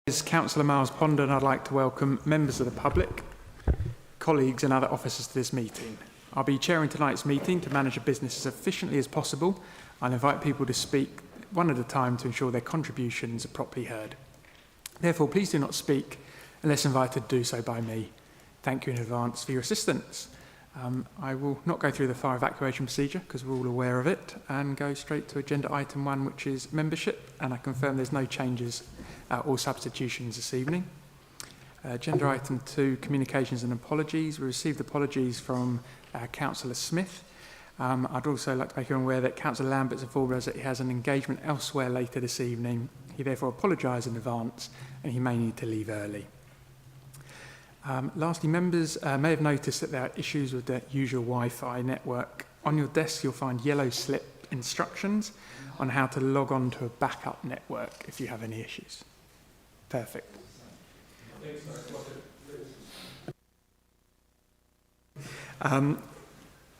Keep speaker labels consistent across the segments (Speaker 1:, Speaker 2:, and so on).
Speaker 1: Is Councillor Miles Ponder, and I'd like to welcome members of the public, colleagues and other officers to this meeting. I'll be chairing tonight's meeting to manage the business as efficiently as possible. I'll invite people to speak one at a time to ensure their contributions are properly heard. Therefore, please do not speak unless invited to do so by me. Thank you in advance for your assistance. I will not go through the fire evacuation procedure because we're all aware of it, and go straight to agenda item 1, which is membership, and I confirm there's no changes or substitutions this evening. Agenda item 2, communications and apologies. We received apologies from Councillor Smith. I'd also like to make you aware that Councillor Lambert's informed us that he has an engagement elsewhere later this evening. He therefore apologised in advance and he may need to leave early. Lastly, members may have noticed that there are issues with the usual Wi-Fi network. On your desk, you'll find yellow slip instructions on how to log on to a backup network if you have any issues. Perfect.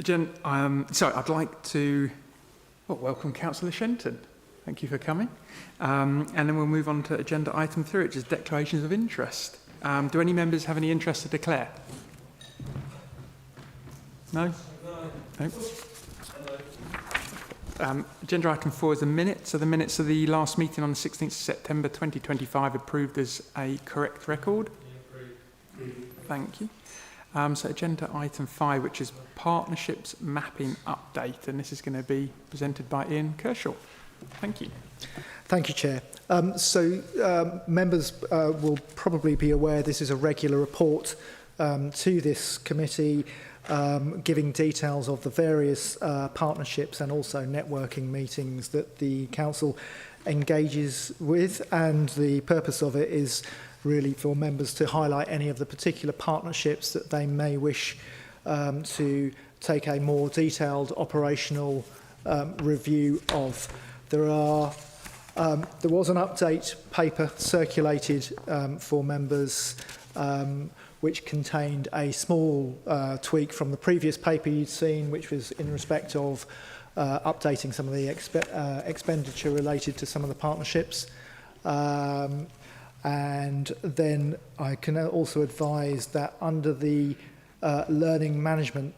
Speaker 1: So I'd like to welcome Councillor Shenton. Thank you for coming. And then we'll move on to agenda item 3, which is declarations of interest. Do any members have any interest to declare? No? No. Agenda item 4 is the minutes. So the minutes of the last meeting on the 16th of September 2025 approved as a correct record. Thank you. So agenda item 5, which is partnerships mapping update, and this is going to be presented by Ian Kershaw. Thank you.
Speaker 2: Thank you, Chair. Members will probably be aware this is a regular report to this committee, giving details of the various partnerships and also networking meetings that the Council engages with, and the purpose of it is really for members to highlight any of the particular partnerships that they may wish to take a more detailed operational review of. There was an update paper circulated for members which contained a small tweak from the previous paper you'd seen, which was in respect of updating some of the expenditure related to some of the partnerships. And then I can also advise that under the learning management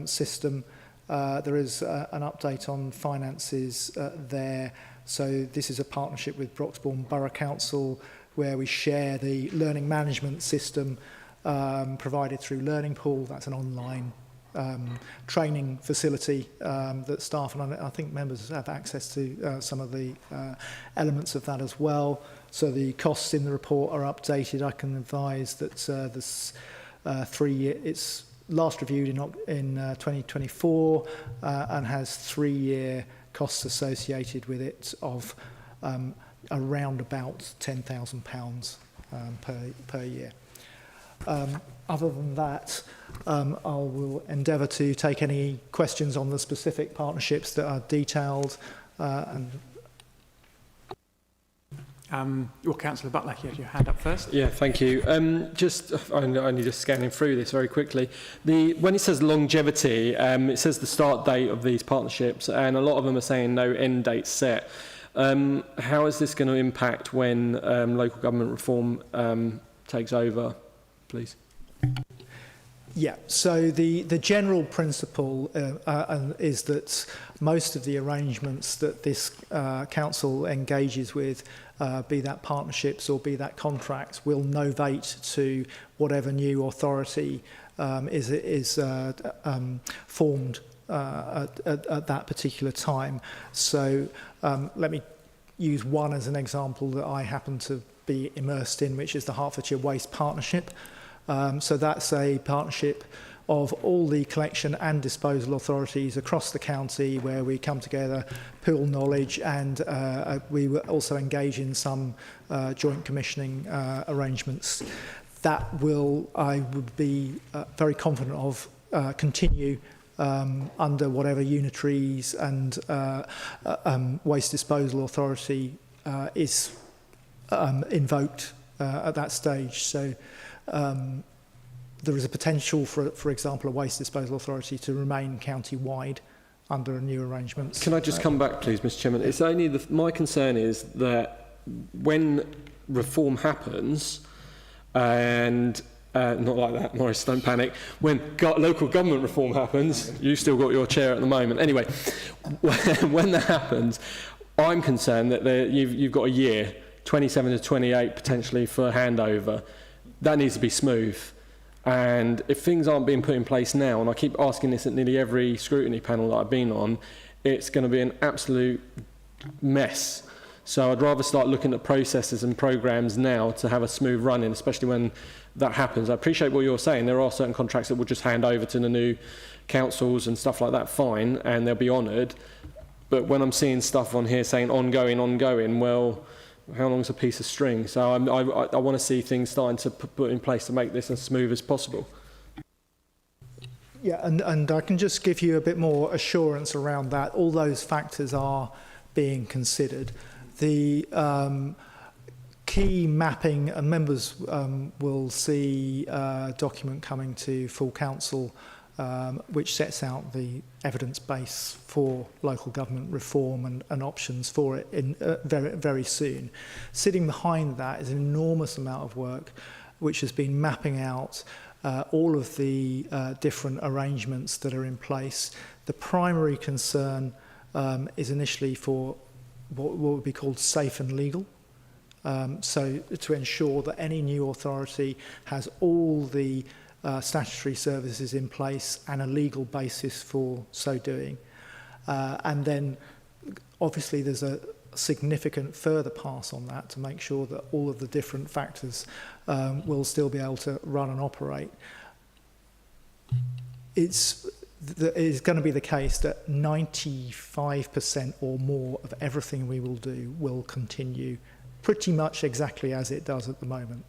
Speaker 2: system, there is an update on finances there. So this is a partnership with Broxbourne Borough Council where we share the learning management system provided through Learning Pool. That's an online training facility that staff and I think members have access to some of the elements of that as well. So the costs in the report are updated. I can advise that this 3-year, it's last reviewed in 2024 and has 3-year costs associated with it of around about £10,000 per year. Other than that, I will endeavour to take any questions on the specific partnerships that are detailed.
Speaker 1: Councillor Butler, you had your hand up first.
Speaker 3: Yeah, thank you. I'm only just scanning through this very quickly. When it says longevity, it says the start date of these partnerships, and a lot of them are saying no end date set. How is this going to impact when local government reform takes over, please?
Speaker 2: Yeah, so the general principle is that most of the arrangements that this council engages with, be that partnerships or be that contracts, will novate to whatever new authority is formed at that particular time. So let me use one as an example that I happen to be immersed in, which is the Hertfordshire Waste Partnership. So that's a partnership of all the collection and disposal authorities across the county where we come together, pool knowledge, and we also engage in some joint commissioning arrangements. That will, I would be very confident of, continue under whatever unitaries and waste disposal authority is invoked at that stage. So there is a potential for example, a waste disposal authority to remain county-wide under a new arrangements.
Speaker 3: Can I just come back, please, Mr. Chairman? It's only my concern is that when reform happens, and not like that, Maurice, don't panic. When local government reform happens, you've still got your chair at the moment. Anyway, when that happens, I'm concerned that you've got a year, 27 to 28 potentially for handover. That needs to be smooth. And if things aren't being put in place now, and I keep asking this at nearly every scrutiny panel that I've been on, it's going to be an absolute mess. So I'd rather start looking at processes and programs now to have a smooth running, especially when that happens. I appreciate what you're saying. There are certain contracts that will just hand over to the new councils and stuff like that, fine, and they'll be honoured. But when I'm seeing stuff on here saying ongoing, well, how long's a piece of string? So I want to see things starting to put in place to make this as smooth as possible.
Speaker 2: Yeah, and I can just give you a bit more assurance around that. All those factors are being considered. The key mapping, and members will see a document coming to full council which sets out the evidence base for local government reform and options for it in very, very soon. Sitting behind that is an enormous amount of work which has been mapping out all of the different arrangements that are in place. The primary concern is initially for what would be called safe and legal. So to ensure that any new authority has all the statutory services in place and a legal basis for so doing. And then obviously there's a significant further pass on that to make sure that all of the different factors will still be able to run and operate. It is going to be the case that 95% or more of everything we will do will continue pretty much exactly as it does at the moment.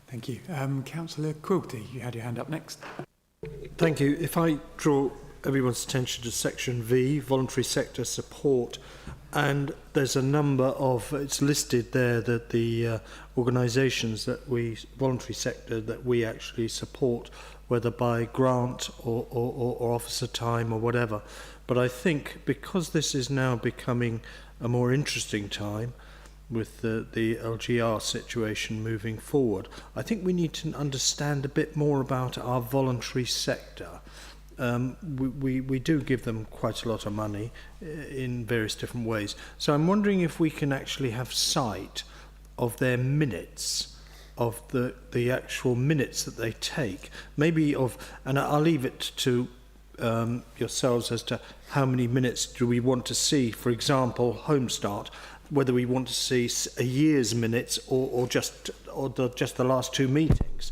Speaker 1: Thank you. Councillor Quilty, you had your hand up next.
Speaker 4: Thank you. If I draw everyone's attention to section V, voluntary sector support, and there's a number of, it's listed there that the organisations that we, voluntary sector, that we actually support, whether by grant or officer time or whatever. But I think because this is now becoming a more interesting time with the LGR situation moving forward, I think we need to understand a bit more about our voluntary sector. We do give them quite a lot of money in various different ways. So I'm wondering if we can actually have sight of their minutes, of the actual minutes that they take, maybe of, and I'll leave it to yourselves as to how many minutes do we want to see, for example, Home Start, whether we want to see a year's minutes or just the last two meetings.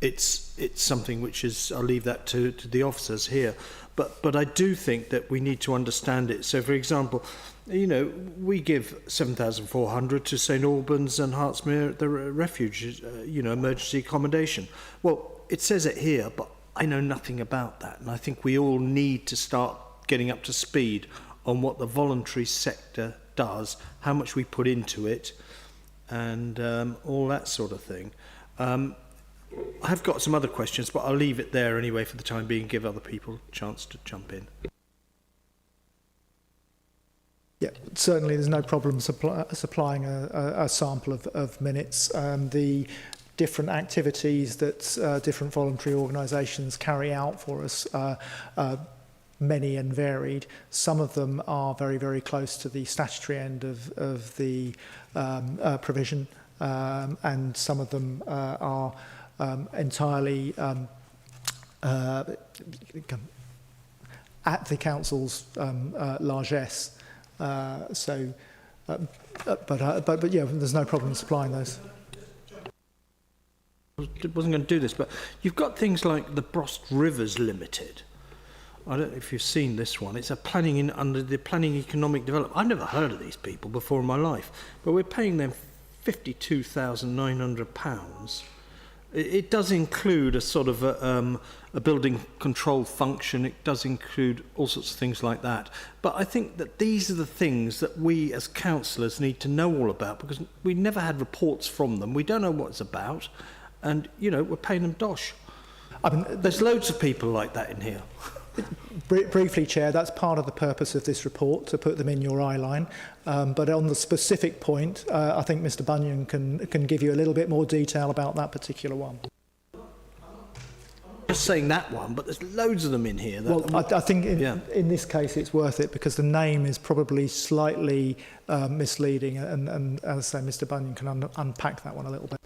Speaker 4: It's something which is, I'll leave that to the officers here, but I do think that we need to understand it. So for example, you know, we give 7,400 to St Albans and Hertsmere, the refuge, emergency accommodation. Well, it says it here, but I know nothing about that, and I think we all need to start getting up to speed on what the voluntary sector does, how much we put into it, and all that sort of thing. I've got some other questions, but I'll leave it there anyway for the time being, give other people a chance to jump in.
Speaker 2: Yeah, certainly there's no problem supplying a sample of minutes. The different activities that different voluntary organisations carry out for us are many and varied. Some of them are very, very close to the statutory end of the provision, and some of them are entirely at the council's largesse. But yeah, there's no problem supplying those.
Speaker 4: I wasn't going to do this, but you've got things like the Brost Rivers Limited. I don't know if you've seen this one. It's a planning under the Planning Economic Development. I've never heard of these people before in my life, but we're paying them £52,900. It does include a sort of a building control function. It does include all sorts of things like that. But I think that these are the things that we as councillors need to know all about, because we never had reports from them. We don't know what it's about. And, you know, we're paying them dosh. I mean, there's loads of people like that in here.
Speaker 2: Briefly, Chair, that's part of the purpose of this report, to put them in your eye line. But on the specific point, I think Mr Bunyan can give you a little bit more detail about that particular one.
Speaker 4: Just saying that one, but there's loads of them in here.
Speaker 2: Well, I think in this case it's worth it because the name is probably slightly misleading, and as I say, Mr Bunyan can unpack that one a little bit.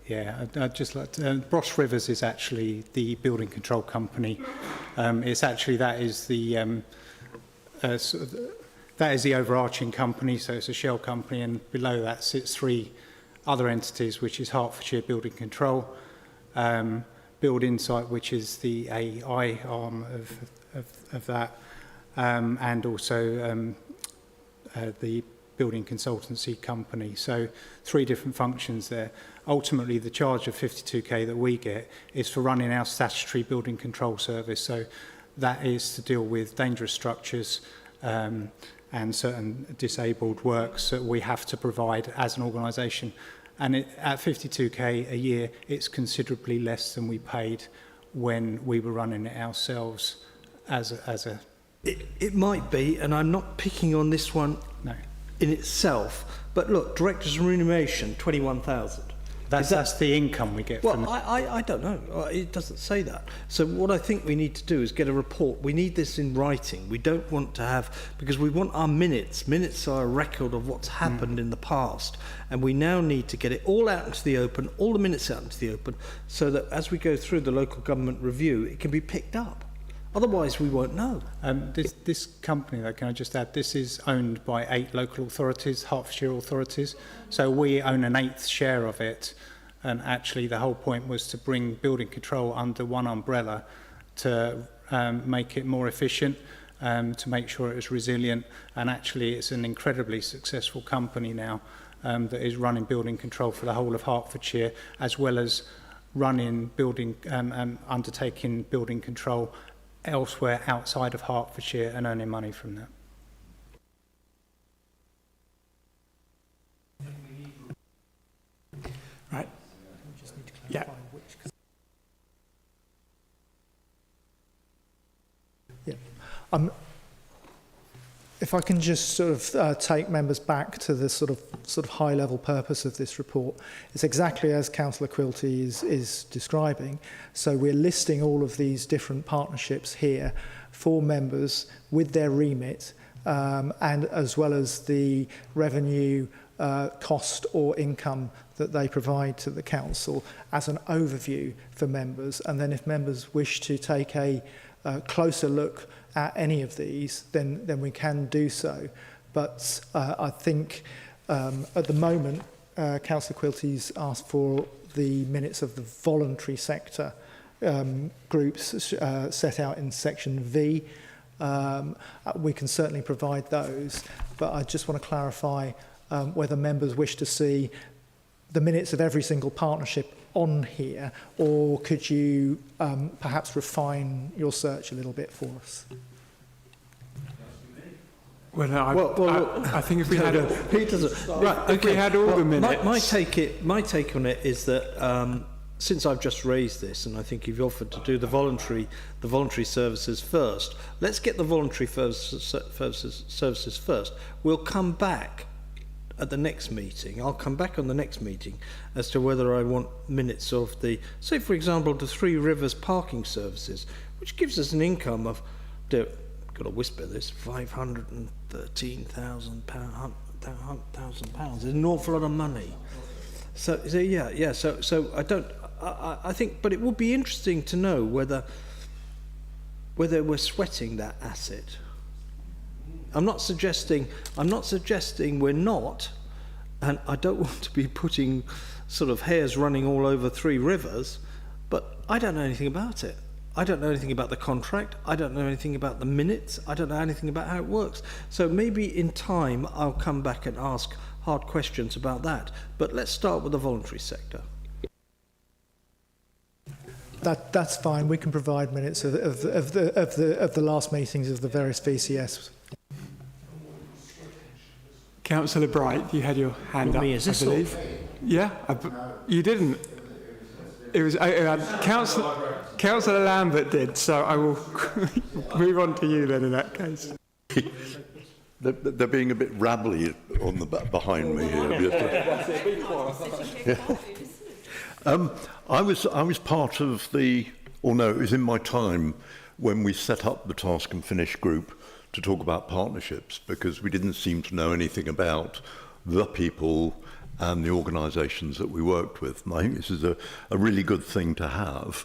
Speaker 5: Yeah, I'd just like to... Brosh Rivers is actually the building control company. It's actually, that is the overarching company, so it's a shell company, and below that sits 3 other entities, which is Hertfordshire Building Control, Build Insight, which is the AI arm of that, and also the building consultancy company. So 3 different functions there. Ultimately, the charge of 52k that we get is for running our statutory building control service. So that is to deal with dangerous structures and certain disabled works that we have to provide as an organisation. And at 52k a year, it's considerably less than we paid when we were running it ourselves as a...
Speaker 4: It might be, and I'm not picking on this one in itself, but look, director's remuneration, 21,000.
Speaker 5: That's the income we get from it.
Speaker 4: Well, I don't know. It doesn't say that. So what I think we need to do is get a report. We need this in writing. We don't want to have... Because we want our minutes. Minutes are a record of what's happened in the past. And we now need to get it all out into the open, all the minutes out into the open, so that as we go through the local government review, it can be picked up. Otherwise, we won't know.
Speaker 5: This company, though, can I just add, this is owned by 8 local authorities, Hertfordshire authorities. So we own an 1/8 share of it. And actually, the whole point was to bring building control under one umbrella to make it more efficient, to make sure it was resilient. And actually, it's an incredibly successful company now that is running building control for the whole of Hertfordshire, as well as running building, undertaking building control elsewhere outside of Hertfordshire and earning money from that.
Speaker 1: Right. Yeah.
Speaker 2: Yeah. If I can just sort of take members back to the sort of high-level purpose of this report, it's exactly as Councillor Quilty is describing. So we're listing all of these different partnerships here for members with their remit, and as well as the revenue, cost or income that they provide to the council as an overview for members. And then if members wish to take a closer look at any of these, then we can do so. But I think at the moment, Councillor Quilty's asked for the minutes of the voluntary sector groups set out in section V. We can certainly provide those, but I just want to clarify whether members wish to see the minutes of every single partnership on here, or could you perhaps refine your search a little bit for us?
Speaker 1: Well, I think if we had
Speaker 4: if
Speaker 1: we had all the minutes.
Speaker 4: My take on it is that since I've just raised this, and I think you've offered to do the voluntary services first, let's get the voluntary services first. We'll come back at the next meeting. I'll come back on the next meeting as to whether I want minutes of the, say for example, the Three Rivers parking services, which gives us an income of, got to whisper this, £513,000. It's an awful lot of money. So yeah. So I think, but it would be interesting to know whether we're sweating that asset. I'm not suggesting we're not, and I don't want to be putting sort of hairs running all over Three Rivers, but I don't know anything about it. I don't know anything about the contract. I don't know anything about the minutes. I don't know anything about how it works. So maybe in time I'll come back and ask hard questions about that. But let's start with the voluntary sector.
Speaker 2: That's fine. We can provide minutes of the last meetings of the various VCS.
Speaker 1: Councillor Bright, you had your hand up,
Speaker 4: Me, is this
Speaker 1: I believe. Yeah, you didn't. It was Councillor Lambert did, so I will move on to you then in that case.
Speaker 6: They're being a bit rabbly on the behind me here. I was part of it was in my time when we set up the Task and Finish group to talk about partnerships, because we didn't seem to know anything about the people and the organisations that we worked with. And I think this is a really good thing to have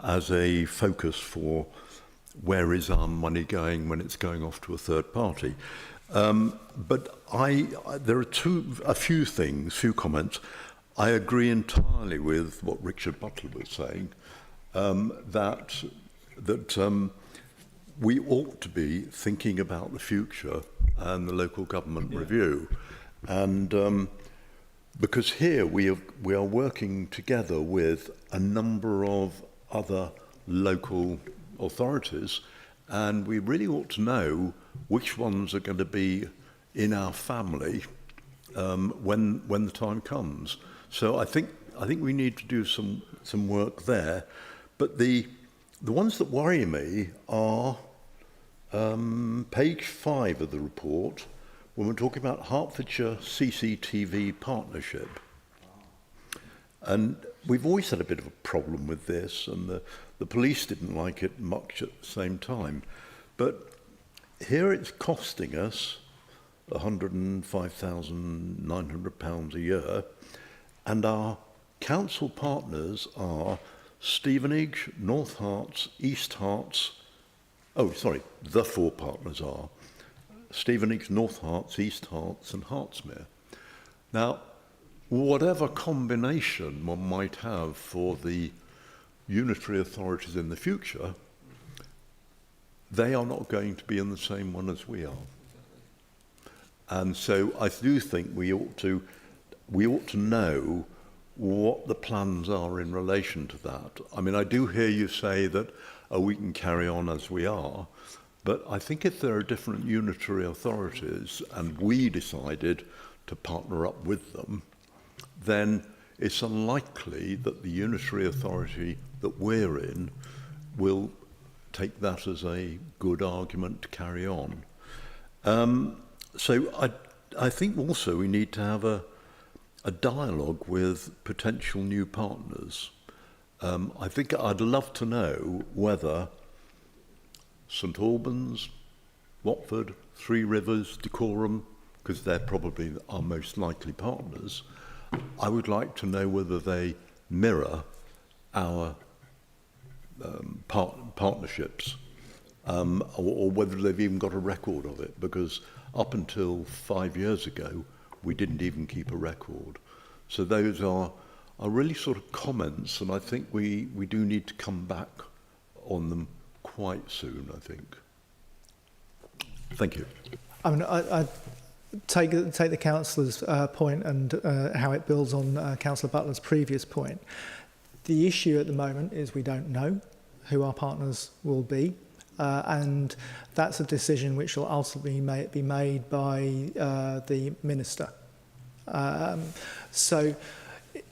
Speaker 6: as a focus for where is our money going when it's going off to a third party. But there are a few comments. I agree entirely with what Richard Butler was saying, that we ought to be thinking about the future and the local government review. And because here we are working together with a number of other local authorities, and we really ought to know which ones are going to be in our family when the time comes. So I think we need to do some work there. But the ones that worry me are page 5 of the report, when we're talking about Hertfordshire CCTV partnership. And we've always had a bit of a problem with this, and the police didn't like it much at the same time. But here it's costing us £105,900 a year, and our council partners are Stevenage, North Herts, East Herts. The 4 partners are Stevenage, North Herts, East Herts and Hertsmere. Now, whatever combination one might have for the unitary authorities in the future, they are not going to be in the same one as we are. And so I do think we ought to know what the plans are in relation to that. I mean, I do hear you say that we can carry on as we are, but I think if there are different unitary authorities and we decided to partner up with them, then it's unlikely that the unitary authority that we're in will take that as a good argument to carry on. So I think also we need to have a dialogue with potential new partners. I think I'd love to know whether St Albans, Watford, Three Rivers, Dacorum, because they're probably our most likely partners, I would like to know whether they mirror our partnerships, or whether they've even got a record of it, because up until 5 years ago, we didn't even keep a record. So those are really sort of comments, and I think we do need to come back on them quite soon, I think. Thank you.
Speaker 2: I mean, I take the councillor's point and how it builds on Councillor Butler's previous point. The issue at the moment is we don't know who our partners will be, and that's a decision which will ultimately be made by the Minister. So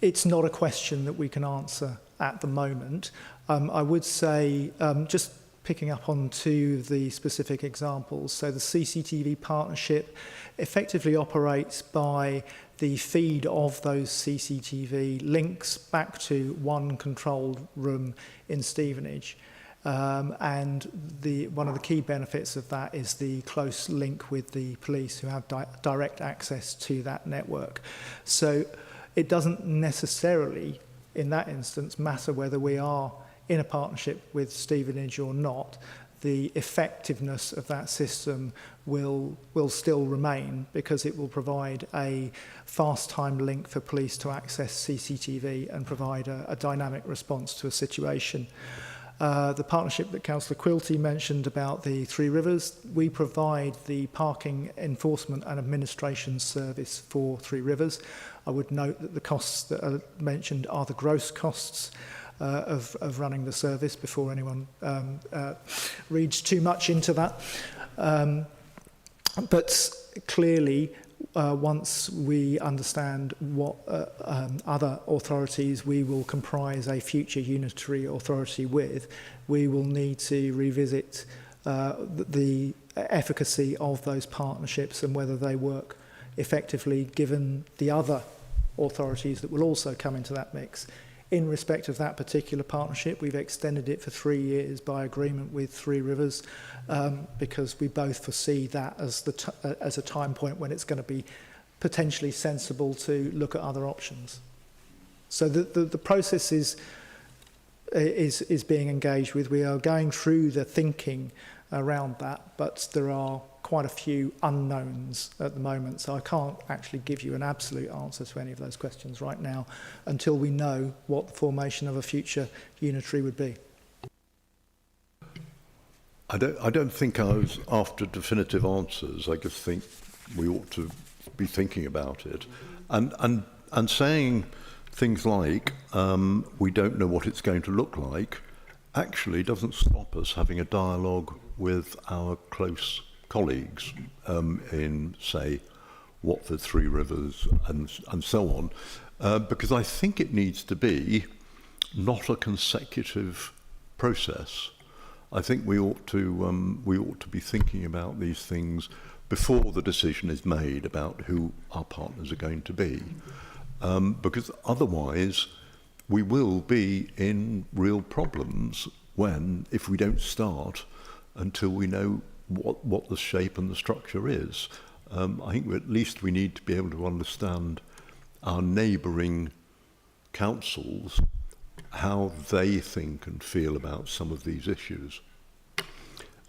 Speaker 2: it's not a question that we can answer at the moment. I would say, just picking up on to the specific examples, so the CCTV partnership effectively operates by the feed of those CCTV links back to one controlled room in Stevenage. And one of the key benefits of that is the close link with the police, who have direct access to that network. So it doesn't necessarily, in that instance, matter whether we are in a partnership with Stevenage or not. The effectiveness of that system will still remain, because it will provide a fast time link for police to access CCTV and provide a dynamic response to a situation. The partnership that Councillor Quilty mentioned about the Three Rivers, we provide the parking enforcement and administration service for Three Rivers. I would note that the costs that are mentioned are the gross costs of running the service, before anyone reads too much into that. But clearly, once we understand what other authorities we will comprise a future unitary authority with, we will need to revisit the efficacy of those partnerships and whether they work effectively given the other authorities that will also come into that mix. In respect of that particular partnership, we've extended it for 3 years by agreement with Three Rivers because we both foresee that as a time point when it's going to be potentially sensible to look at other options. So the process is being engaged with. We are going through the thinking around that, but there are quite a few unknowns at the moment, so I can't actually give you an absolute answer to any of those questions right now until we know what the formation of a future unitary would be.
Speaker 6: I don't think I was after definitive answers. I just think we ought to be thinking about it and saying things like we don't know what it's going to look like actually doesn't stop us having a dialogue with our close colleagues in, say, Watford, Three Rivers, and so on, because I think it needs to be not a consecutive process. I think we ought to be thinking about these things before the decision is made about who our partners are going to be, because otherwise we will be in real problems if we don't start until we know what the shape and the structure is. I think at least we need to be able to understand our neighbouring councils, how they think and feel about some of these issues.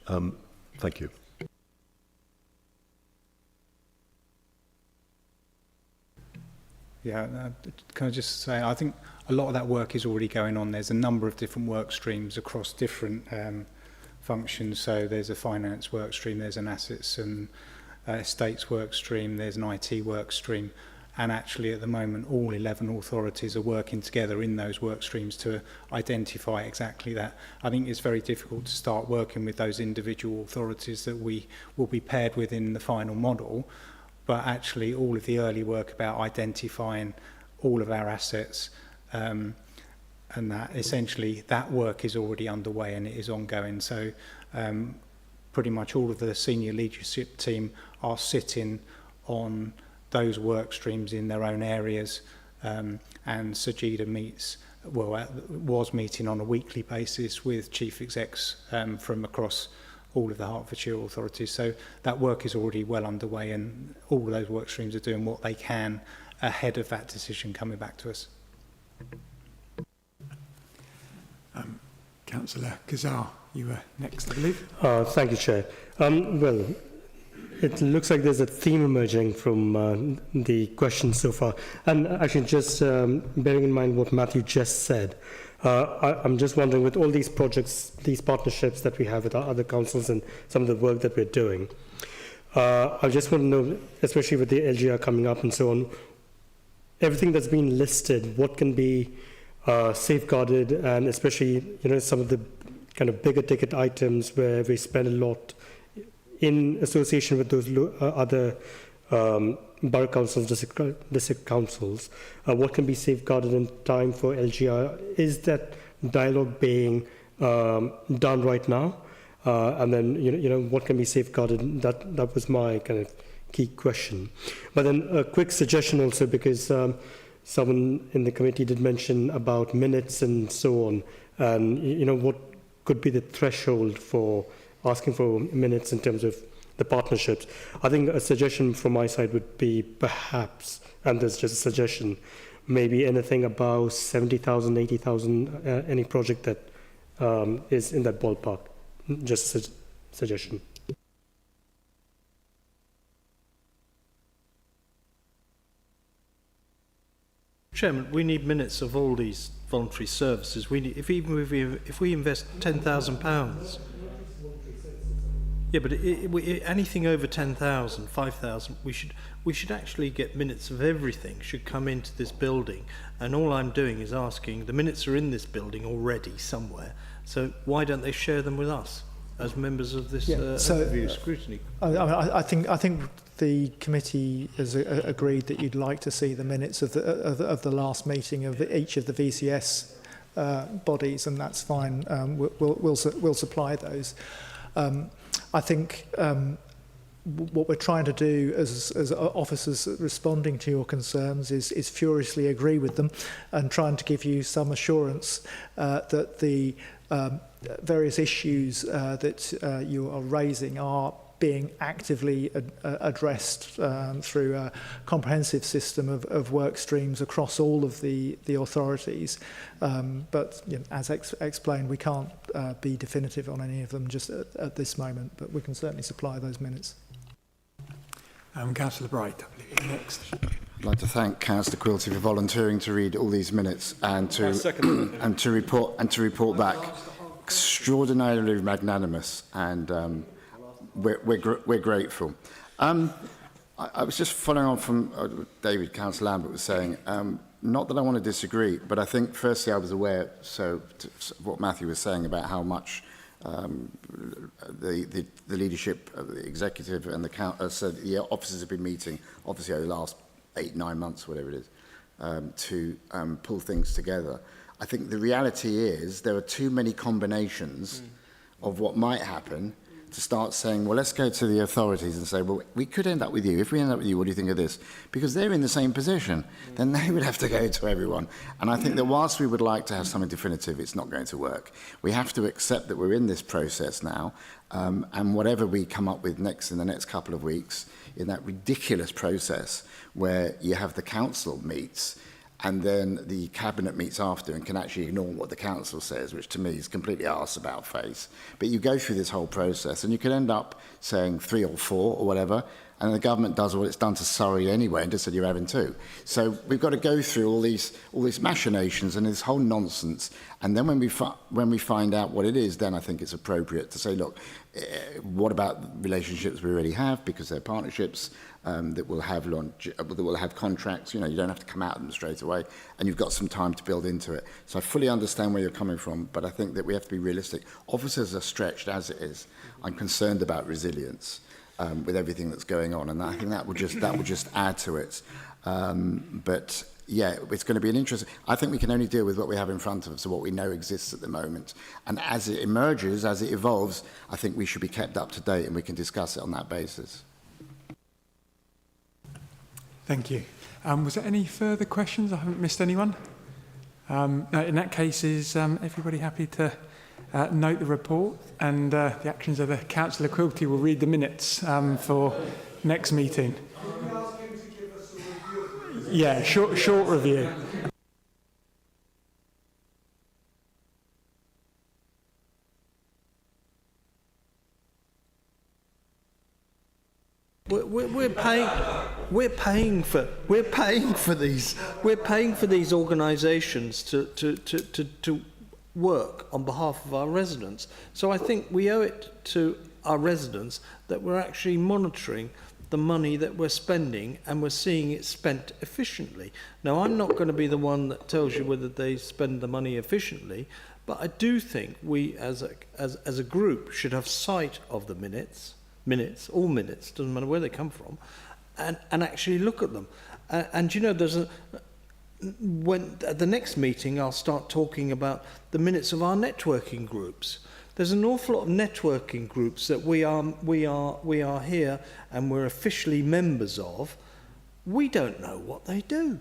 Speaker 6: Thank you.
Speaker 5: Yeah, can I just say, I think a lot of that work is already going on. There's a number of different work streams across different functions. So there's a finance work stream, there's an assets and estates work stream, there's an IT work stream, and actually at the moment all 11 authorities are working together in those work streams to identify exactly that. I think it's very difficult to start working with those individual authorities that we will be paired with in the final model, but actually all of the early work about identifying all of our assets and that essentially that work is already underway and it is ongoing. So pretty much all of the senior leadership team are sitting on those work streams in their own areas, and Sajida was meeting on a weekly basis with chief execs from across all of the Hertfordshire authorities. So that work is already well underway and all of those work streams are doing what they can ahead of that decision coming back to us.
Speaker 1: Councillor Kazar, you were next, I believe.
Speaker 7: Thank you, Chair. Well, it looks like there's a theme emerging from the questions so far. And actually, just bearing in mind what Matthew just said, I'm just wondering, with all these projects, these partnerships that we have with our other councils and some of the work that we're doing, I just want to know, especially with the LGR coming up and so on, everything that's been listed, what can be safeguarded, and especially, some of the kind of bigger ticket items where we spend a lot in association with those other borough councils, district councils, what can be safeguarded in time for LGR? Is that dialogue being done right now? And then, what can be safeguarded? That was my kind of key question. But then a quick suggestion also, because someone in the committee did mention about minutes and so on, and what could be the threshold for asking for minutes in terms of the partnerships. I think a suggestion from my side would be perhaps, and there's just a suggestion, maybe anything about 70,000, 80,000, any project that is in that ballpark. Just a suggestion.
Speaker 4: Chairman, we need minutes of all these voluntary services. We need, if we invest £10,000, yeah, but anything over 10,000, 5,000, we should actually get minutes of everything. Should come into this building, and all I'm doing is asking. The minutes are in this building already somewhere, so why don't they share them with us? as members of this review scrutiny?
Speaker 2: I think the committee has agreed that you'd like to see the minutes of the last meeting of each of the VCS bodies, and that's fine. We'll supply those. I think what we're trying to do as officers responding to your concerns is furiously agree with them and trying to give you some assurance that the various issues that you are raising are being actively addressed through a comprehensive system of work streams across all of the authorities. But as explained, we can't be definitive on any of them just at this moment, but we can certainly supply those minutes.
Speaker 1: Councillor Bright, I believe, next.
Speaker 8: I'd like to thank Councillor Quilty for volunteering to read all these minutes and to report back. Extraordinarily magnanimous, and we're grateful. I was just following on from David, Councillor Lambert was saying. Not that I want to disagree, but I think firstly I was aware of what Matthew was saying about how much the leadership, the executive and the officers have been meeting, obviously over the last 8-9 months, whatever it is, to pull things together. I think the reality is there are too many combinations of what might happen to start saying, well, let's go to the authorities and say, well, we could end up with you. If we end up with you, what do you think of this? Because they're in the same position. Then they would have to go to everyone. And I think that whilst we would like to have something definitive, it's not going to work. We have to accept that we're in this process now, and whatever we come up with next in the next couple of weeks, in that ridiculous process where you have the council meets and then the cabinet meets after and can actually ignore what the council says, which to me is completely arse about face. But you go through this whole process and you can end up saying 3 or 4 or whatever, and the government does what it's done to Surrey anyway and just said you're having 2. So we've got to go through all these machinations and this whole nonsense, and then when we find out what it is, then I think it's appropriate to say, look, what about relationships we already have, because they're partnerships that will have contracts. You know, you don't have to come out of them straight away, and you've got some time to build into it. So I fully understand where you're coming from, but I think that we have to be realistic. Officers are stretched as it is. I'm concerned about resilience with everything that's going on, and I think that will just add to it. But yeah, it's going to be an interesting. I think we can only deal with what we have in front of us, so what we know exists at the moment. And as it emerges, as it evolves, I think we should be kept up to date, and we can discuss it on that basis.
Speaker 1: Thank you. Was there any further questions? I haven't missed anyone. No, in that case, is everybody happy to note the report, and the actions of the Councillor Quilty will read the minutes for next meeting.
Speaker 9: Can we ask him to give us a review?
Speaker 1: Yeah, short review.
Speaker 4: We're paying for these organisations to work on behalf of our residents. So I think we owe it to our residents that we're actually monitoring the money that we're spending, and we're seeing it spent efficiently. Now, I'm not going to be the one that tells you whether they spend the money efficiently, but I do think we as a group should have sight of the minutes, all minutes, doesn't matter where they come from, and actually look at them. And you know, when at the next meeting I'll start talking about the minutes of our networking groups. There's an awful lot of networking groups that we are here and we're officially members of. We don't know what they do.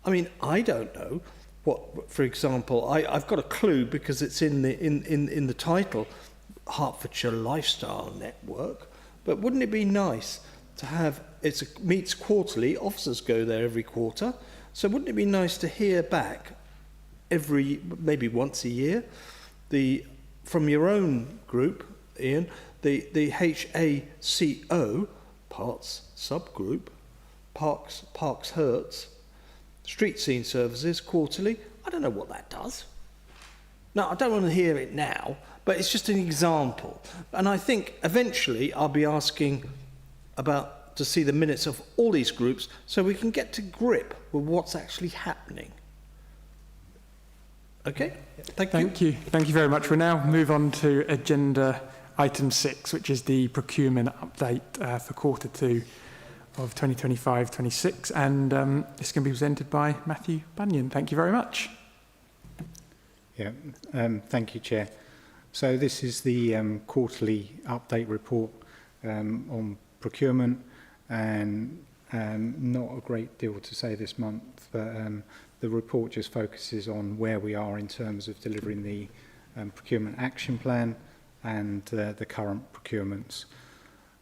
Speaker 4: I mean, I don't know what, for example, I've got a clue because it's in the title, Hertfordshire Lifestyle Network. But wouldn't it be nice to have, meets quarterly, officers go there every quarter, so wouldn't it be nice to hear back maybe once a year, from your own group, Ian, the HACO, parts subgroup, Parks Herts, Street Scene Services, quarterly. I don't know what that does. No, I don't want to hear it now, but it's just an example. And I think eventually I'll be asking to see the minutes of all these groups so we can get to grip with what's actually happening. Okay, thank you.
Speaker 1: Thank you very much. We'll now move on to agenda item 6, which is the procurement update for Q2 of 2025-26, and this can be presented by Matthew Bunyan. Thank you very much.
Speaker 5: Yeah, thank you, Chair. So this is the quarterly update report on procurement, and not a great deal to say this month, but the report just focuses on where we are in terms of delivering the procurement action plan and the current procurements.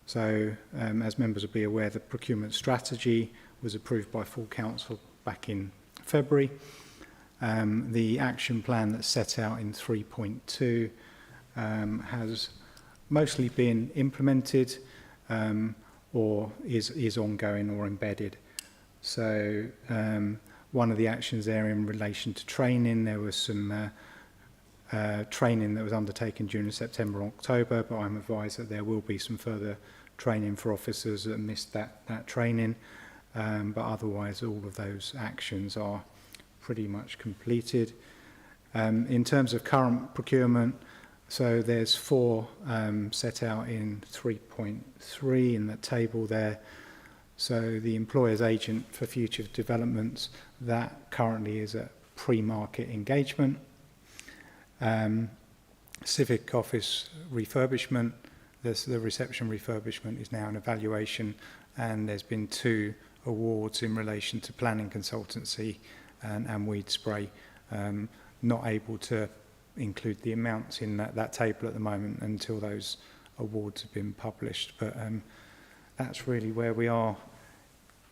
Speaker 5: So, as members will be aware, the procurement strategy was approved by full council back in February. The action plan that's set out in 3.2 has mostly been implemented or is ongoing or embedded. So, one of the actions there in relation to training, there was some training that was undertaken during September and October, but I'm advised that there will be some further training for officers that missed that training, but otherwise all of those actions are pretty much completed. In terms of current procurement, so there's 4 set out in 3.3 in the table there. So the employer's agent for future developments, that currently is a pre-market engagement. Civic office refurbishment, the reception refurbishment is now an evaluation, and there's been 2 awards in relation to planning consultancy and weed spray. Not able to include the amounts in that table at the moment until those awards have been published, but that's really where we are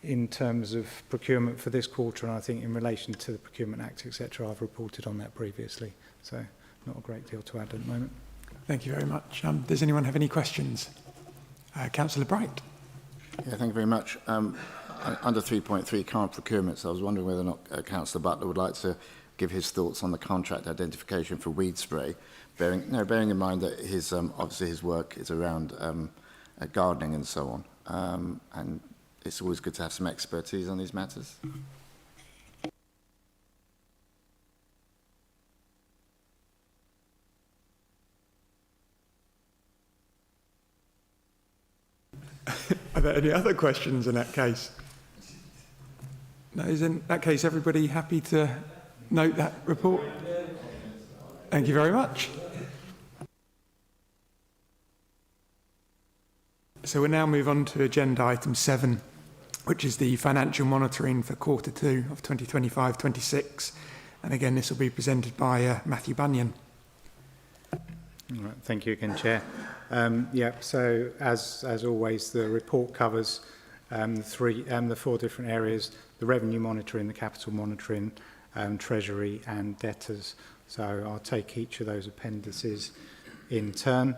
Speaker 5: in terms of procurement for this quarter, and I think in relation to the Procurement Act, etc., I've reported on that previously, so not a great deal to add at the moment.
Speaker 1: Thank you very much. Does anyone have any questions? Councillor Bright.
Speaker 8: Yeah, thank you very much. Under 3.3, current procurements, I was wondering whether or not Councillor Butler would like to give his thoughts on the contract identification for weed spray, bearing in mind that his obviously his work is around gardening and so on, and it's always good to have some expertise on these matters.
Speaker 1: Are there any other questions in that case? No, is in that case everybody happy to note that report? Thank you very much. So we'll now move on to agenda item 7, which is the financial monitoring for Q2 of 2025-26. And again, this will be presented by Matthew Bunyan.
Speaker 5: All right, thank you again, Chair. So as always, the report covers the 4 different areas: the revenue monitoring, the capital monitoring, treasury and debtors. So I'll take each of those appendices in turn.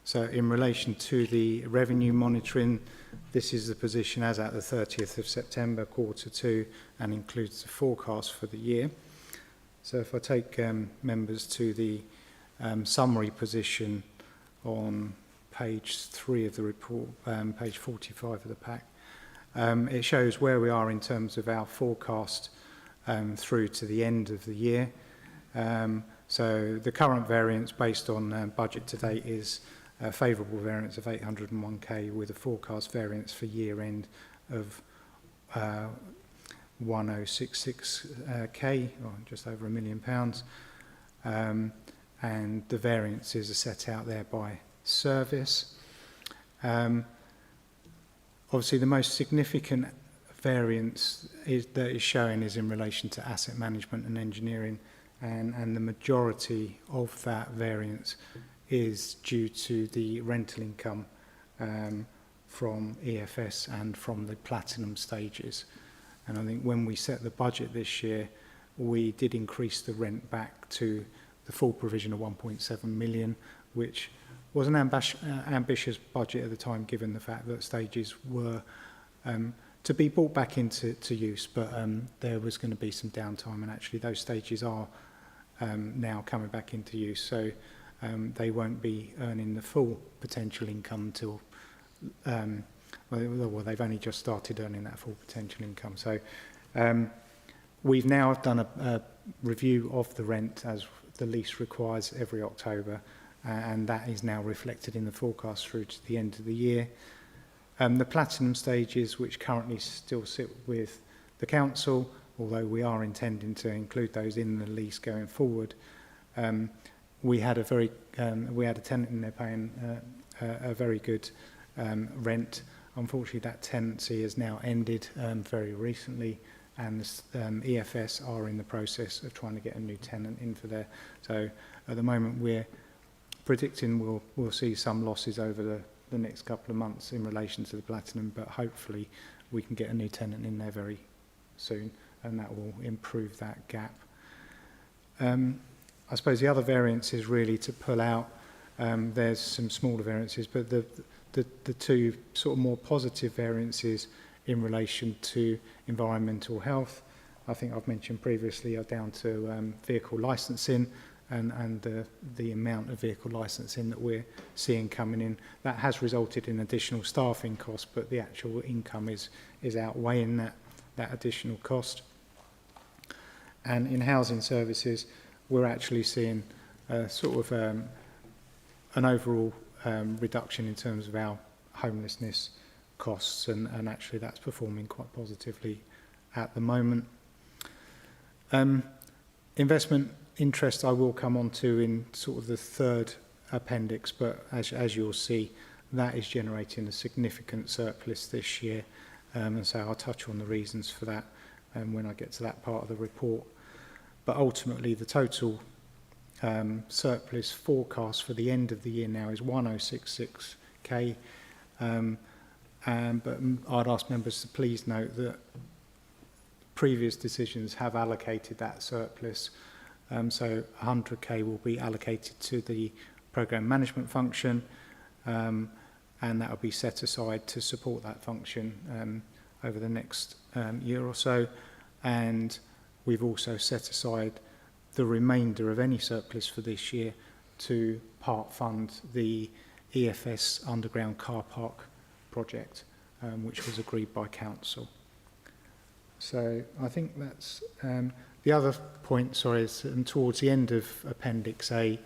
Speaker 5: So in relation to the revenue monitoring, this is the position as at the 30th of September, Q2, and includes the forecast for the year. So if I take members to the summary position on page 3 of the report, page 45 of the pack, it shows where we are in terms of our forecast through to the end of the year. So the current variance based on budget to date is a favourable variance of 801k, with a forecast variance for year end of 1066k, or just over £1 million. And the variances are set out there by service. Obviously, the most significant variance that is showing is in relation to asset management and engineering, and the majority of that variance is due to the rental income from EFS and from the platinum stages. And I think when we set the budget this year, we did increase the rent back to the full provision of 1.7 million, which was an ambitious budget at the time, given the fact that stages were to be brought back into use, but there was going to be some downtime, and actually those stages are now coming back into use. So they won't be earning the full potential income until, well, they've only just started earning that full potential income. So we've now done review of the rent as the lease requires every October, and that is now reflected in the forecast through to the end of the year. The platinum stages, which currently still sit with the council, although we are intending to include those in the lease going forward, we had a tenant in there paying a very good rent. Unfortunately, that tenancy has now ended very recently, and the EFS are in the process of trying to get a new tenant in for there. So at the moment, we're predicting we'll see some losses over the next couple of months in relation to the platinum, but hopefully we can get a new tenant in there very soon, and that will improve that gap. I suppose the other variance is really to pull out. There's some smaller variances, but the two sort of more positive variances in relation to environmental health, I think I've mentioned previously, are down to vehicle licensing and the amount of vehicle licensing that we're seeing coming in. That has resulted in additional staffing costs, but the actual income is outweighing that additional cost. And in housing services, we're actually seeing sort of an overall reduction in terms of our homelessness costs, and actually that's performing quite positively at the moment. Investment interest I will come on to in sort of the third appendix, but as you'll see, that is generating a significant surplus this year, and so I'll touch on the reasons for that when I get to that part of the report. But ultimately, the total surplus forecast for the end of the year now is 1066k, but I'd ask members to please note that previous decisions have allocated that surplus. So 100k will be allocated to the programme management function, and that will be set aside to support that function over the next year or so. And we've also set aside the remainder of any surplus for this year to part fund the EFS underground car park project, which was agreed by council. So I think that's the other point, sorry, is towards the end of Appendix A,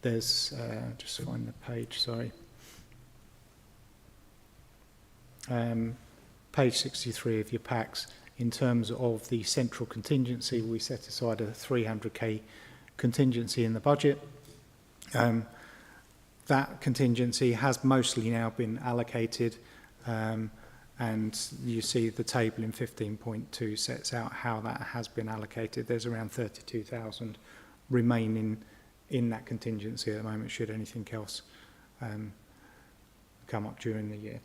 Speaker 5: there's, just find the page, sorry. Page 63 of your packs, in terms of the central contingency, we set aside a 300k contingency in the budget. That contingency has mostly now been allocated, and you see the table in 15.2 sets out how that has been allocated. There's around 32,000 remaining in that contingency at the moment, should anything else come up during the year.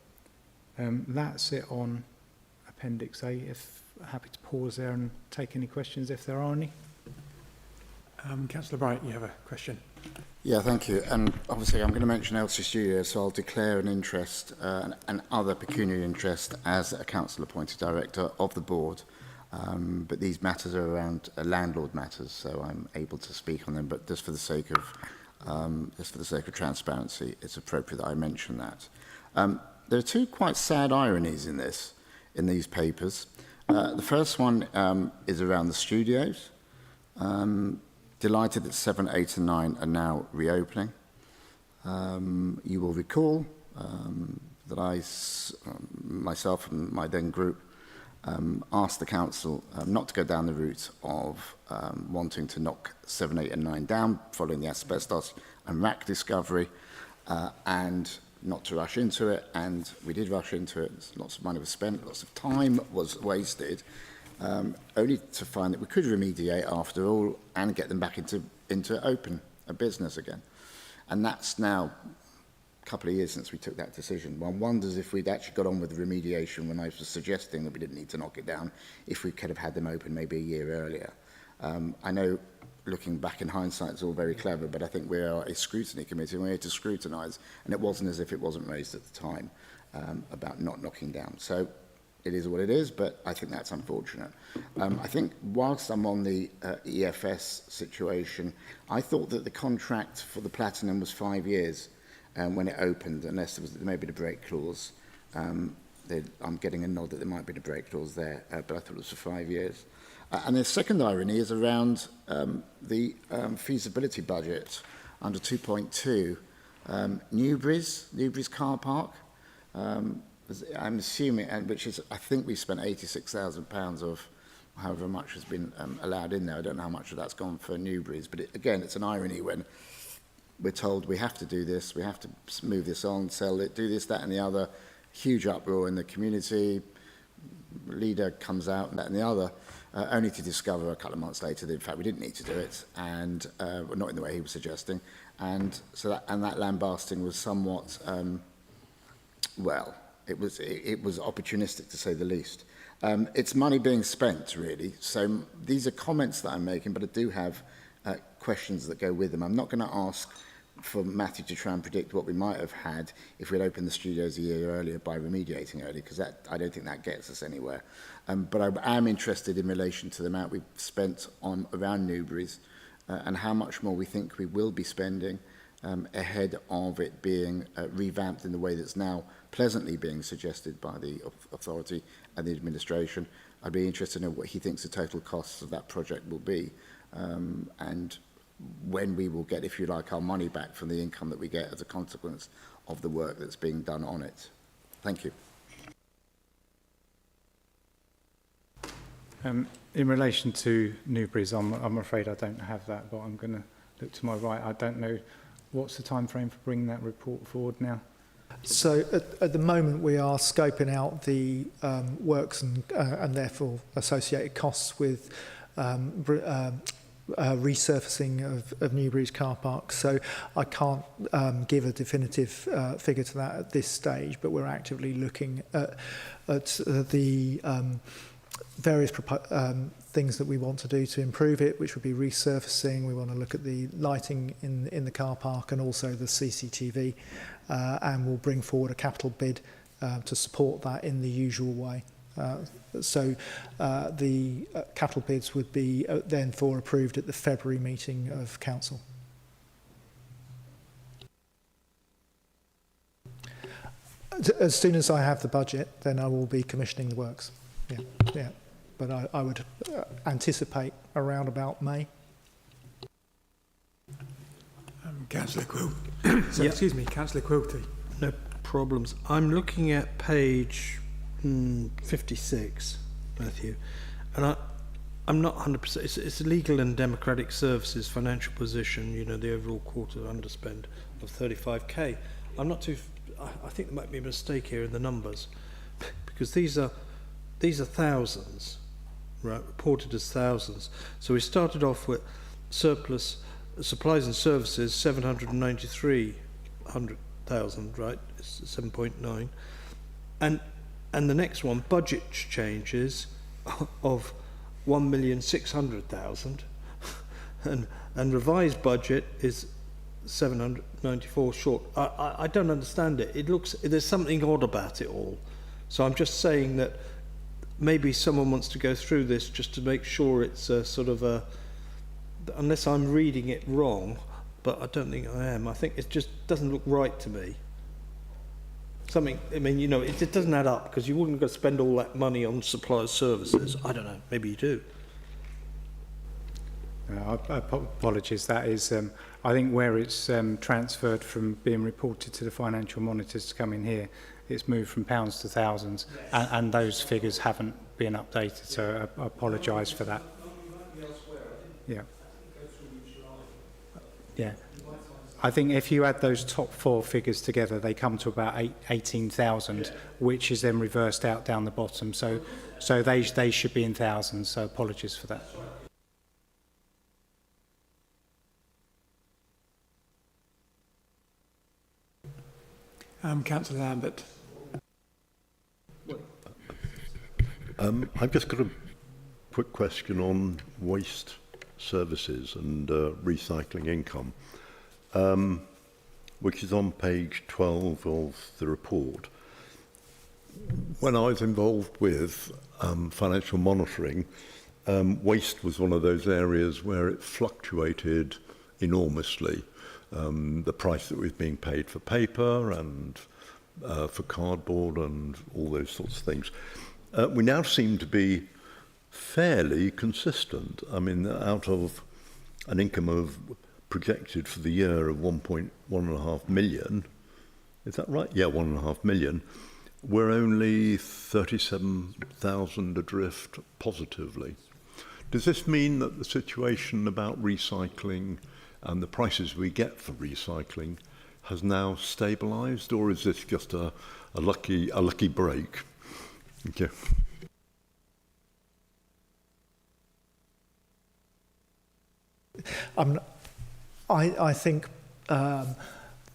Speaker 5: That's it on Appendix A. Happy to pause there and take any questions if there are any.
Speaker 1: Councillor Bright, you have a question.
Speaker 8: Yeah, thank you. And obviously I'm going to mention Hertsmere Studios, so I'll declare an interest, an other pecuniary interest as a council appointed director of the board. But these matters are around landlord matters, so I'm able to speak on them. But just for the sake of transparency, it's appropriate that I mention that. There are two quite sad ironies in these papers. The first one is around the studios. Delighted that 7, 8 and 9 are now reopening. You will recall that myself and my then group asked the council not to go down the route of wanting to knock 7, 8 and 9 down following the asbestos and rack discovery, and not to rush into it, and we did rush into it. Lots of money was spent, lots of time was wasted, only to find that we could remediate after all and get them back into open a business again. And that's now a couple of years since we took that decision. One wonders if we'd actually got on with the remediation when I was suggesting that we didn't need to knock it down, if we could have had them open maybe a year earlier. I know, looking back in hindsight, it's all very clever, but I think we are a scrutiny committee and we're here to scrutinise, and it wasn't as if it wasn't raised at the time about not knocking down. So it is what it is, but I think that's unfortunate. I think whilst I'm on the EFS situation, I thought that the contract for the Platinum was 5 years when it opened, unless there was maybe the break clause. I'm getting a nod that there might be a break clause there, but I thought it was for 5 years. And the second irony is around the feasibility budget under 2.2. Newbury's car park. I'm assuming, and which is, I think we spent £86,000 of however much has been allowed in there. I don't know how much of that's gone for Newbury's, but again, it's an irony when we're told we have to do this, we have to move this on, sell it, do this, that and the other. Huge uproar in the community. Leader comes out and that and the other, only to discover a couple of months later that in fact we didn't need to do it, and well, not in the way he was suggesting. And so that lambasting was somewhat, well, it was opportunistic to say the least. It's money being spent, really. So these are comments that I'm making, but I do have questions that go with them. I'm not going to ask for Matthew to try and predict what we might have had if we'd opened the studios a year earlier by remediating early, because I don't think that gets us anywhere. But I am interested in relation to the amount we've spent on around Newbury's and how much more we think we will be spending ahead of it being revamped in the way that's now pleasantly being suggested by the authority and the administration. I'd be interested to know what he thinks the total costs of that project will be, and when we will get, if you like, our money back from the income that we get as a consequence of the work that's being done on it. Thank you.
Speaker 5: In relation to Newbury's, I'm afraid I don't have that, but I'm going to look to my right. I don't know, what's the time frame for bringing that report forward now?
Speaker 2: So at the moment we are scoping out the works and therefore associated costs with resurfacing of Newbury's car park. So I can't give a definitive figure to that at this stage, but we're actively looking at the various things that we want to do to improve it, which would be resurfacing. We want to look at the lighting in the car park and also the CCTV, and we'll bring forward a capital bid to support that in the usual way. So the capital bids would be then for approved at the February meeting of Council. As soon as I have the budget, then I will be commissioning the works. Yeah. But I would anticipate around about May.
Speaker 1: Councillor Quilty. Excuse me, Councillor Quilty.
Speaker 4: No problems. I'm looking at page 56, Matthew, and I'm not 100%. It's legal and democratic services financial position. You know, the overall quarter underspend of 35k. I'm not too. I think there might be a mistake here in the numbers, because these are thousands, right? Reported as thousands. So we started off with surplus supplies and services 793,000, right? It's 7.9, and the next one, budget changes of 1,600,000, and revised budget is 794 short. I don't understand it. It looks, there's something odd about it all. So I'm just saying that maybe someone wants to go through this just to make sure it's a sort of a, unless I'm reading it wrong, but I don't think I am. I think it just doesn't look right to me. Something, I mean, you know, it doesn't add up, because you wouldn't go spend all that money on supplier services. I don't know, maybe you do.
Speaker 5: Apologies, that is, I think where it's transferred from being reported to the financial monitors to come in here, it's moved from pounds to thousands, and those figures haven't been updated, so I apologise for that. Yeah. I think if you add those top four figures together, they come to about 18,000, which is then reversed out down the bottom. So they should be in thousands. So apologies for that.
Speaker 1: Councillor Lambert.
Speaker 6: I've just got a quick question on waste services and recycling income, which is on page 12 of the report. When I was involved with financial monitoring, waste was one of those areas where it fluctuated enormously. The price that was being paid for paper and for cardboard and all those sorts of things. We now seem to be fairly consistent. I mean, out of an income of projected for the year of 1.5 million, is that right? Yeah, 1.5 million. We're only 37,000 adrift positively. Does this mean that the situation about recycling and the prices we get for recycling has now stabilised, or is this just a lucky break? Thank you.
Speaker 2: I think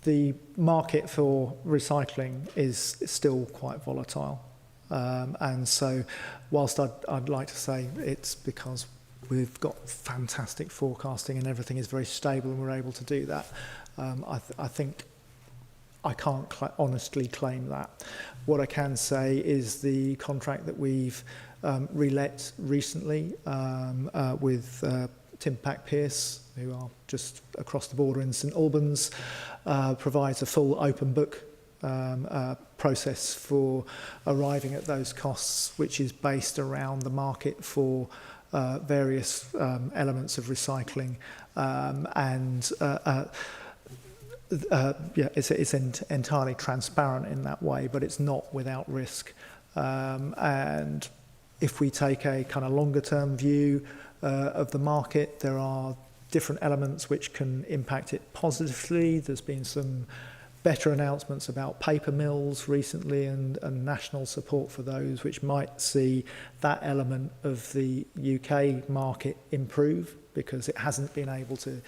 Speaker 2: the market for recycling is still quite volatile. And so whilst I'd like to say it's because we've got fantastic forecasting and everything is very stable and we're able to do that, I think I can't honestly claim that. What I can say is the contract that we've relet recently with Tim Pack Pierce, who are just across the border in St Albans, provides a full open book process for arriving at those costs, which is based around the market for various elements of recycling, it's entirely transparent in that way, but it's not without risk. And if we take a kind of longer term view of the market, there are different elements which can impact it positively. There's been some better announcements about paper mills recently and national support for those, which might see that element of the UK market improve, because it hasn't been able to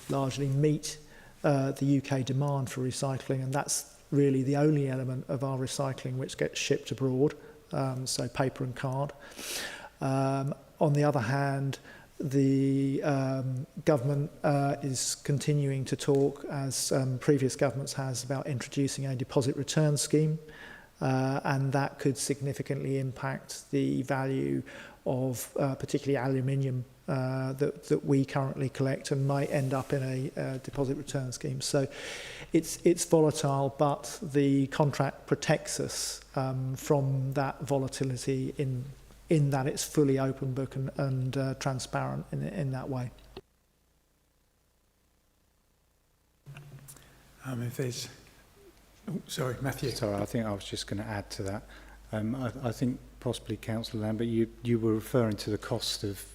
Speaker 2: largely meet the UK demand for recycling, and that's really the only element of our recycling which gets shipped abroad, so paper and card. On the other hand, the government is continuing to talk, as previous governments has, about introducing a deposit return scheme, and that could significantly impact the value of particularly aluminium that we currently collect, and might end up in a deposit return scheme. So it's volatile, but the contract protects us from that volatility in that it's fully open book and transparent in that way.
Speaker 1: If there's... Oh, sorry, Matthew.
Speaker 5: Sorry, I think I was just going to add to that. I think possibly Councillor Lambert, you were referring to the cost of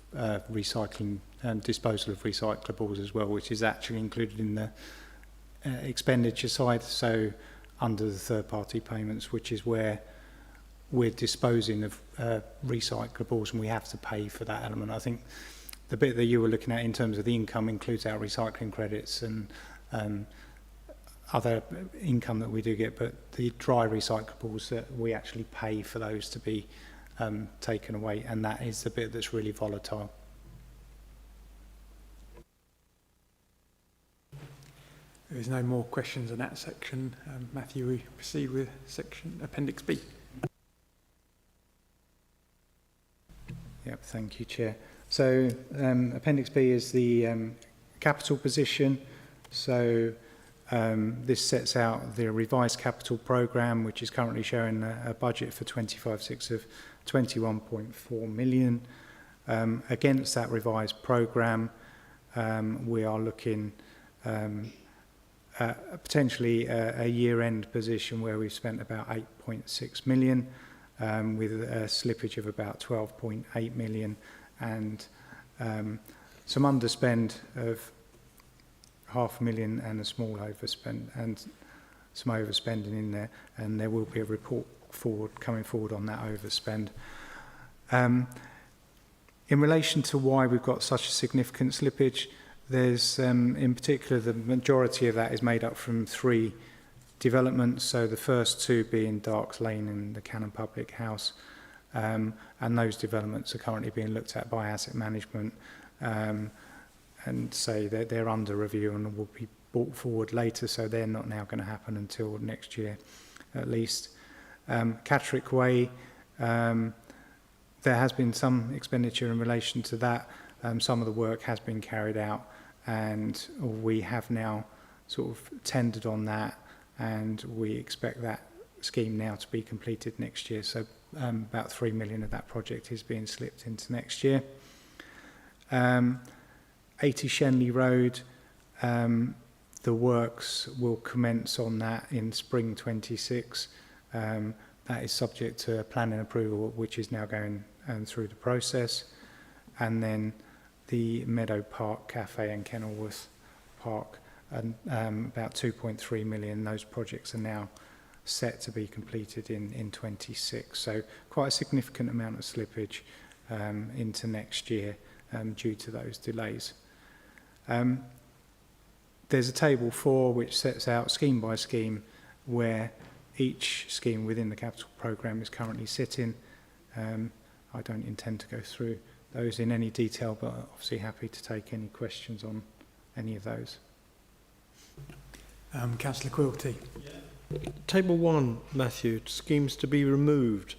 Speaker 5: recycling and disposal of recyclables as well, which is actually included in the expenditure side, so under the third-party payments, which is where we're disposing of recyclables and we have to pay for that element. I think the bit that you were looking at in terms of the income includes our recycling credits and other income that we do get, but the dry recyclables, that we actually pay for those to be taken away, and that is the bit that's really volatile.
Speaker 1: There's no more questions in that section. Matthew, we proceed with section Appendix B.
Speaker 5: Yep, thank you, Chair. So Appendix B is the capital position. So this sets out the revised capital programme, which is currently showing a budget for 25/6 of 21.4 million. Against that revised programme, we are looking potentially a year-end position where we've spent about 8.6 million, with a slippage of about 12.8 million, and some underspend of $500,000 and a small overspend and some overspending in there, and there will be a report coming forward on that overspend. In relation to why we've got such a significant slippage, there's in particular the majority of that is made up from 3 developments, so the first 2 being Darks Lane and the Cannon Public House, and those developments are currently being looked at by asset management, and say that they're under review and will be brought forward later, so they're not now going to happen until next year at least. Catterick Way, there has been some expenditure in relation to that. Some of the work has been carried out, and we have now sort of tendered on that, and we expect that scheme now to be completed next year. So about 3 million of that project is being slipped into next year. 80 Shenley Road, the works will commence on that in spring 26. That is subject to planning approval, which is now going through the process. And then the Meadow Park Cafe and Kenilworth Park, about 2.3 million. Those projects are now set to be completed in 26. So quite a significant amount of slippage into next year due to those delays. There's a table 4 which sets out scheme by scheme where each scheme within the capital programme is currently sitting. I don't intend to go through those in any detail, but obviously happy to take any questions on any of those.
Speaker 1: Councillor Quilty.
Speaker 4: Table 1, Matthew, schemes to be removed.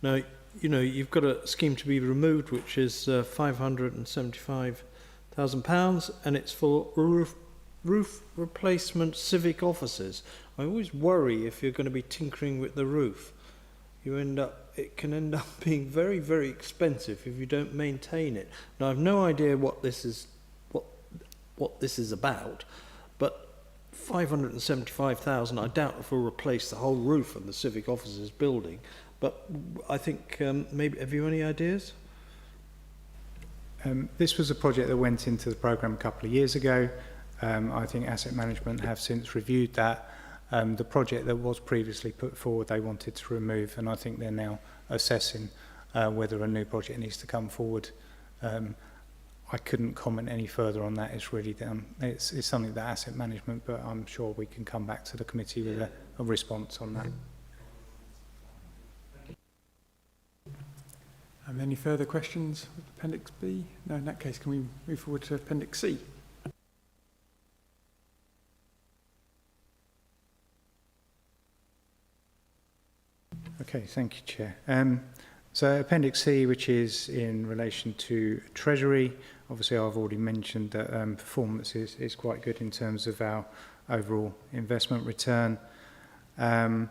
Speaker 4: Now, you know, you've got a scheme to be removed which is £575,000 and it's for roof replacement civic offices. I always worry if you're going to be tinkering with the roof. It can end up being very, very expensive if you don't maintain it. Now, I've no idea what this is about, but 575,000, I doubt if we'll replace the whole roof of the civic offices building. But I think maybe, have you any ideas?
Speaker 5: This was a project that went into the programme a couple of years ago. I think asset management have since reviewed that. The project that was previously put forward, they wanted to remove, and I think they're now assessing whether a new project needs to come forward. I couldn't comment any further on that. It's really done. It's something that asset management, but I'm sure we can come back to the committee with a response on that.
Speaker 1: Any further questions with Appendix B? No, in that case, can we move forward to Appendix C?
Speaker 5: Okay, thank you, Chair. So Appendix C, which is in relation to Treasury, obviously I've already mentioned that performance is quite good in terms of our overall investment return. And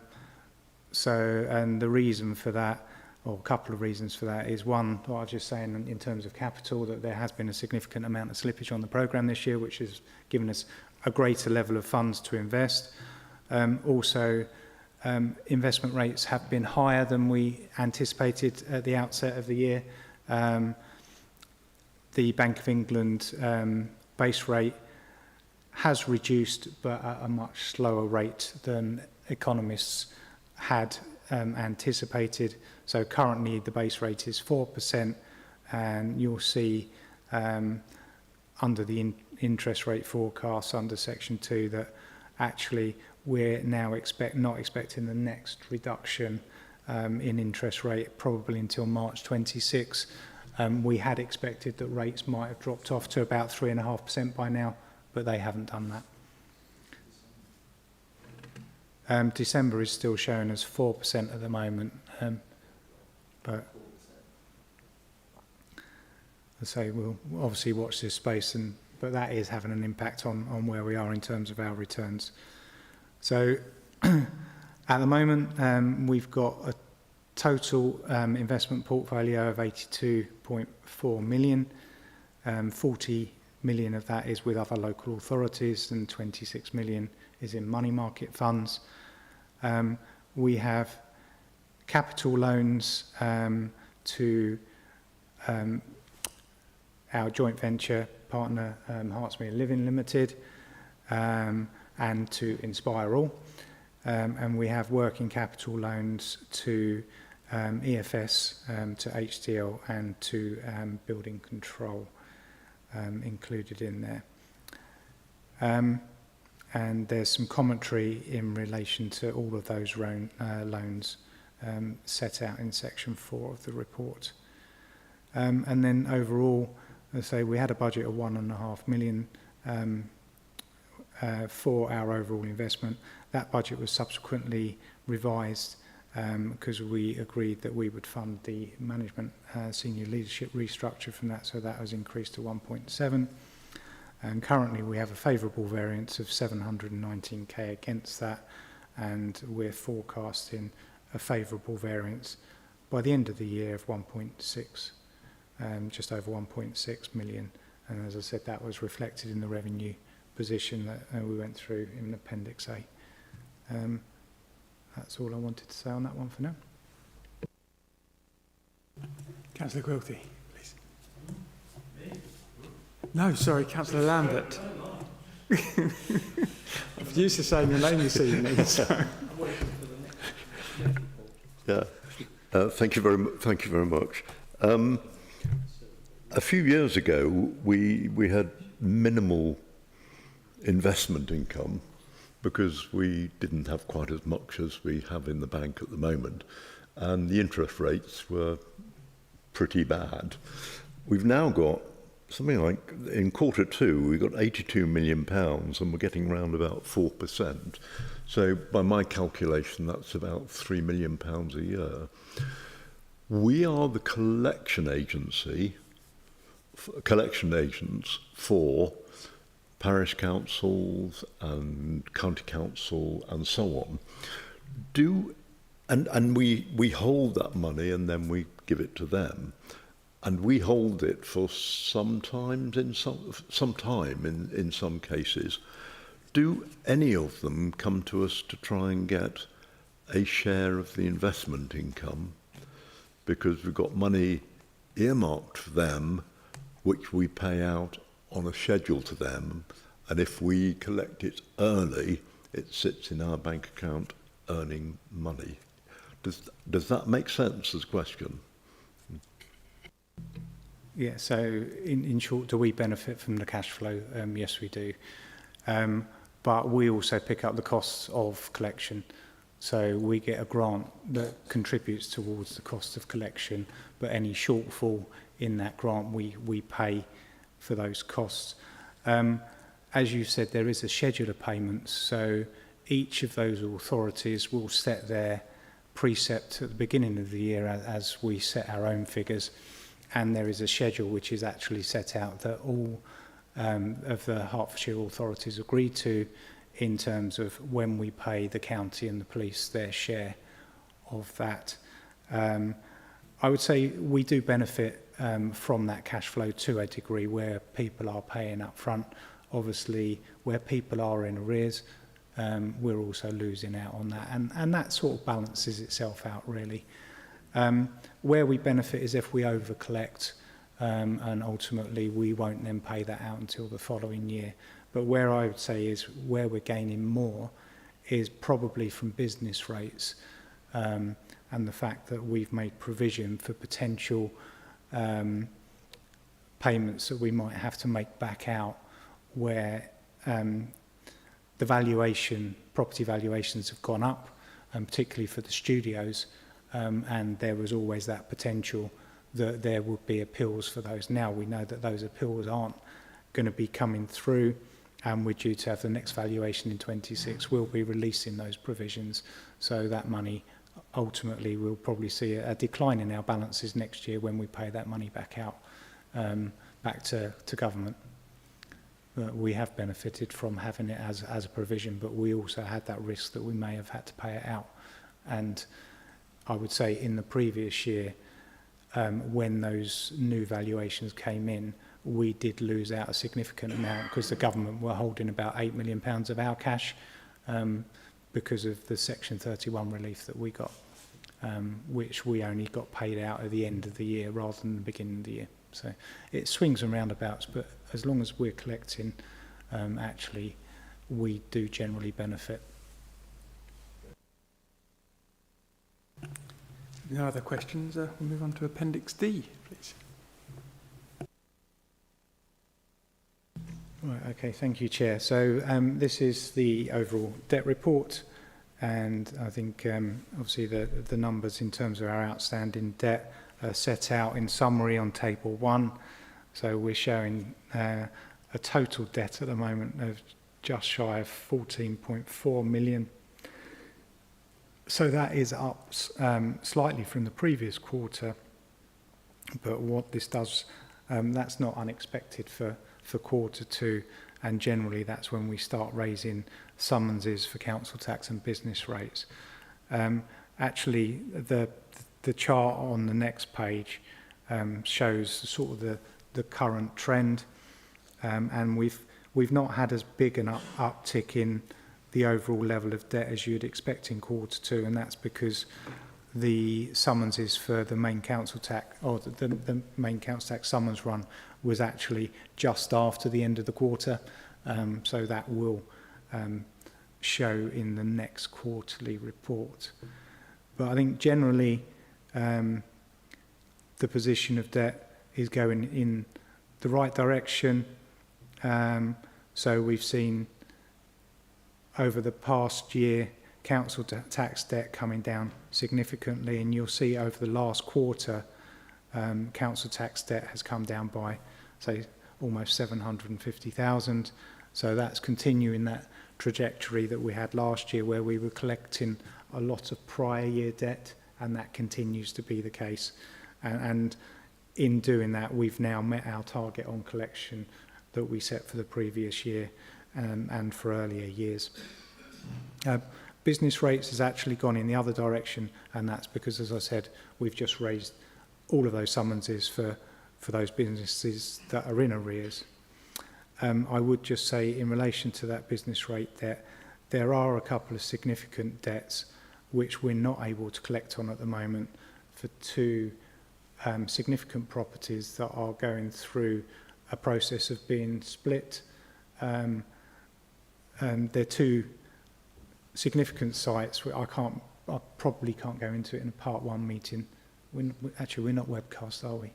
Speaker 5: the reason for that, or a couple of reasons for that, is one, what I was just saying in terms of capital, that there has been a significant amount of slippage on the programme this year, which has given us a greater level of funds to invest. Also, investment rates have been higher than we anticipated at the outset of the year. The Bank of England base rate has reduced, but at a much slower rate than economists had anticipated. So currently the base rate is 4%, and you'll see under the interest rate forecast under Section 2 that actually we're now not expecting the next reduction in interest rate probably until March 26. We had expected that rates might have dropped off to about 3.5% by now, but they haven't done that. December is still showing as 4% at the moment, but I say we'll obviously watch this space, but that is having an impact on where we are in terms of our returns. So at the moment, we've got a total investment portfolio of 82.4 million. 40 million of that is with other local authorities and 26 million is in money market funds. We have capital loans to our joint venture partner, Hertsmere Living Limited, and to Inspiral. And we have working capital loans to EFS, to HDL, and to Building Control included in there. And there's some commentary in relation to all of those loans set out in Section 4 of the report. And then overall, as I say, we had a budget of 1.5 million for our overall investment. That budget was subsequently revised because we agreed that we would fund the management senior leadership restructure from that, so that was increased to 1.7. And currently we have a favourable variance of 719k against that, and we're forecasting a favourable variance by the end of the year of 1.6, just over 1.6 million. And as I said, that was reflected in the revenue position that we went through in Appendix A. That's all I wanted to say on that one for now.
Speaker 1: Councillor Quilty, please. No, sorry, Councillor Lambert. I'm used to saying your name this evening. So.
Speaker 6: Yeah, thank you very much. A few years ago, we had minimal investment income because we didn't have quite as much as we have in the bank at the moment, and the interest rates were pretty bad. We've now got something like, in Q2, we've got £82 million and we're getting around about 4%. So by my calculation, that's about £3 million a year. We are the collection agents for parish councils and county council and so on. And we hold that money and then we give it to them. And we hold it for some time in some cases. Do any of them come to us to try and get a share of the investment income? Because we've got money earmarked for them, which we pay out on a schedule to them. And if we collect it early, it sits in our bank account earning money. Does that make sense as a question?
Speaker 5: Yeah, so in short, do we benefit from the cash flow? Yes, we do. But we also pick up the costs of collection. So we get a grant that contributes towards the cost of collection, but any shortfall in that grant, we pay for those costs. As you said, there is a schedule of payments. So each of those authorities will set their precept at the beginning of the year as we set our own figures. And there is a schedule which is actually set out that all of the Hertfordshire authorities agree to in terms of when we pay the county and the police their share of that. I would say we do benefit from that cash flow to a degree where people are paying up front. Obviously, where people are in arrears, we're also losing out on that. And that sort of balances itself out, really. Where we benefit is if we over-collect and ultimately we won't then pay that out until the following year. But where I would say is where we're gaining more is probably from business rates and the fact that we've made provision for potential payments that we might have to make back out where the property valuations have gone up, particularly for the studios, and there was always that potential that there would be appeals for those. Now we know that those appeals aren't going to be coming through, and we're due to have the next valuation in 26. We'll be releasing those provisions, so that money ultimately we'll probably see a decline in our balances next year when we pay that money back out, back to government. We have benefited from having it as a provision, but we also had that risk that we may have had to pay it out. And I would say in the previous year, when those new valuations came in, we did lose out a significant amount because the government were holding about £8 million of our cash because of the Section 31 relief that we got, which we only got paid out at the end of the year rather than the beginning of the year. So it swings and roundabouts, but as long as we're collecting, actually, we do generally benefit.
Speaker 1: No other questions? We'll move on to Appendix D, please.
Speaker 5: Right, okay, thank you, Chair. So this is the overall debt report, and I think obviously the numbers in terms of our outstanding debt are set out in summary on Table 1. So we're showing a total debt at the moment of just shy of 14.4 million. So that is up slightly from the previous quarter, but what this does, that's not unexpected for Q2, and generally that's when we start raising summonses for council tax and business rates. Actually, the the chart on the next page shows sort of the current trend, and we've not had as big an uptick in the overall level of debt as you'd expect in Q2, and that's because the summonses for the main council tax, or the main council tax summons run, was actually just after the end of the quarter, so that will show in the next quarterly report. But I think generally the position of debt is going in the right direction. So we've seen over the past year council tax debt coming down significantly, and you'll see over the last quarter council tax debt has come down by, say, almost 750,000. So that's continuing that trajectory that we had last year, where we were collecting a lot of prior year debt, and that continues to be the case. And in doing that, we've now met our target on collection that we set for the previous year and for earlier years. Business rates has actually gone in the other direction, and that's because, as I said, we've just raised all of those summonses for those businesses that are in arrears. I would just say in relation to that business rate debt, there are a couple of significant debts which we're not able to collect on at the moment for two significant properties that are going through a process of being split. They're two significant sites. I probably can't go into it in a part one meeting. Actually, we're not webcast, are we?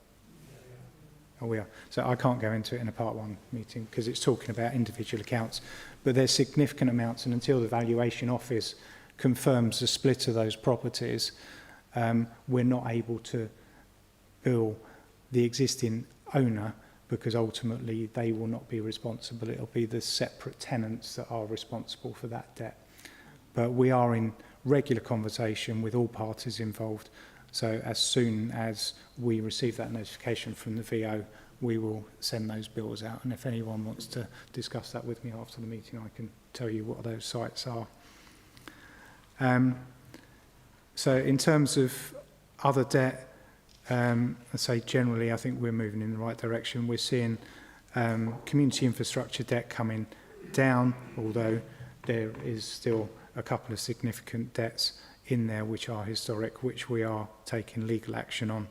Speaker 5: Oh, we are. So I can't go into it in a part one meeting because it's talking about individual accounts. But there's significant amounts, and until the valuation office confirms the split of those properties, we're not able to bill the existing owner, because ultimately they will not be responsible. It'll be the separate tenants that are responsible for that debt. But we are in regular conversation with all parties involved. So as soon as we receive that notification from the VO, we will send those bills out. And if anyone wants to discuss that with me after the meeting, I can tell you what those sites are. So in terms of other debt, I'd say generally I think we're moving in the right direction. We're seeing community infrastructure debt coming down, although there is still a couple of significant debts in there which are historic, which we are taking legal action on.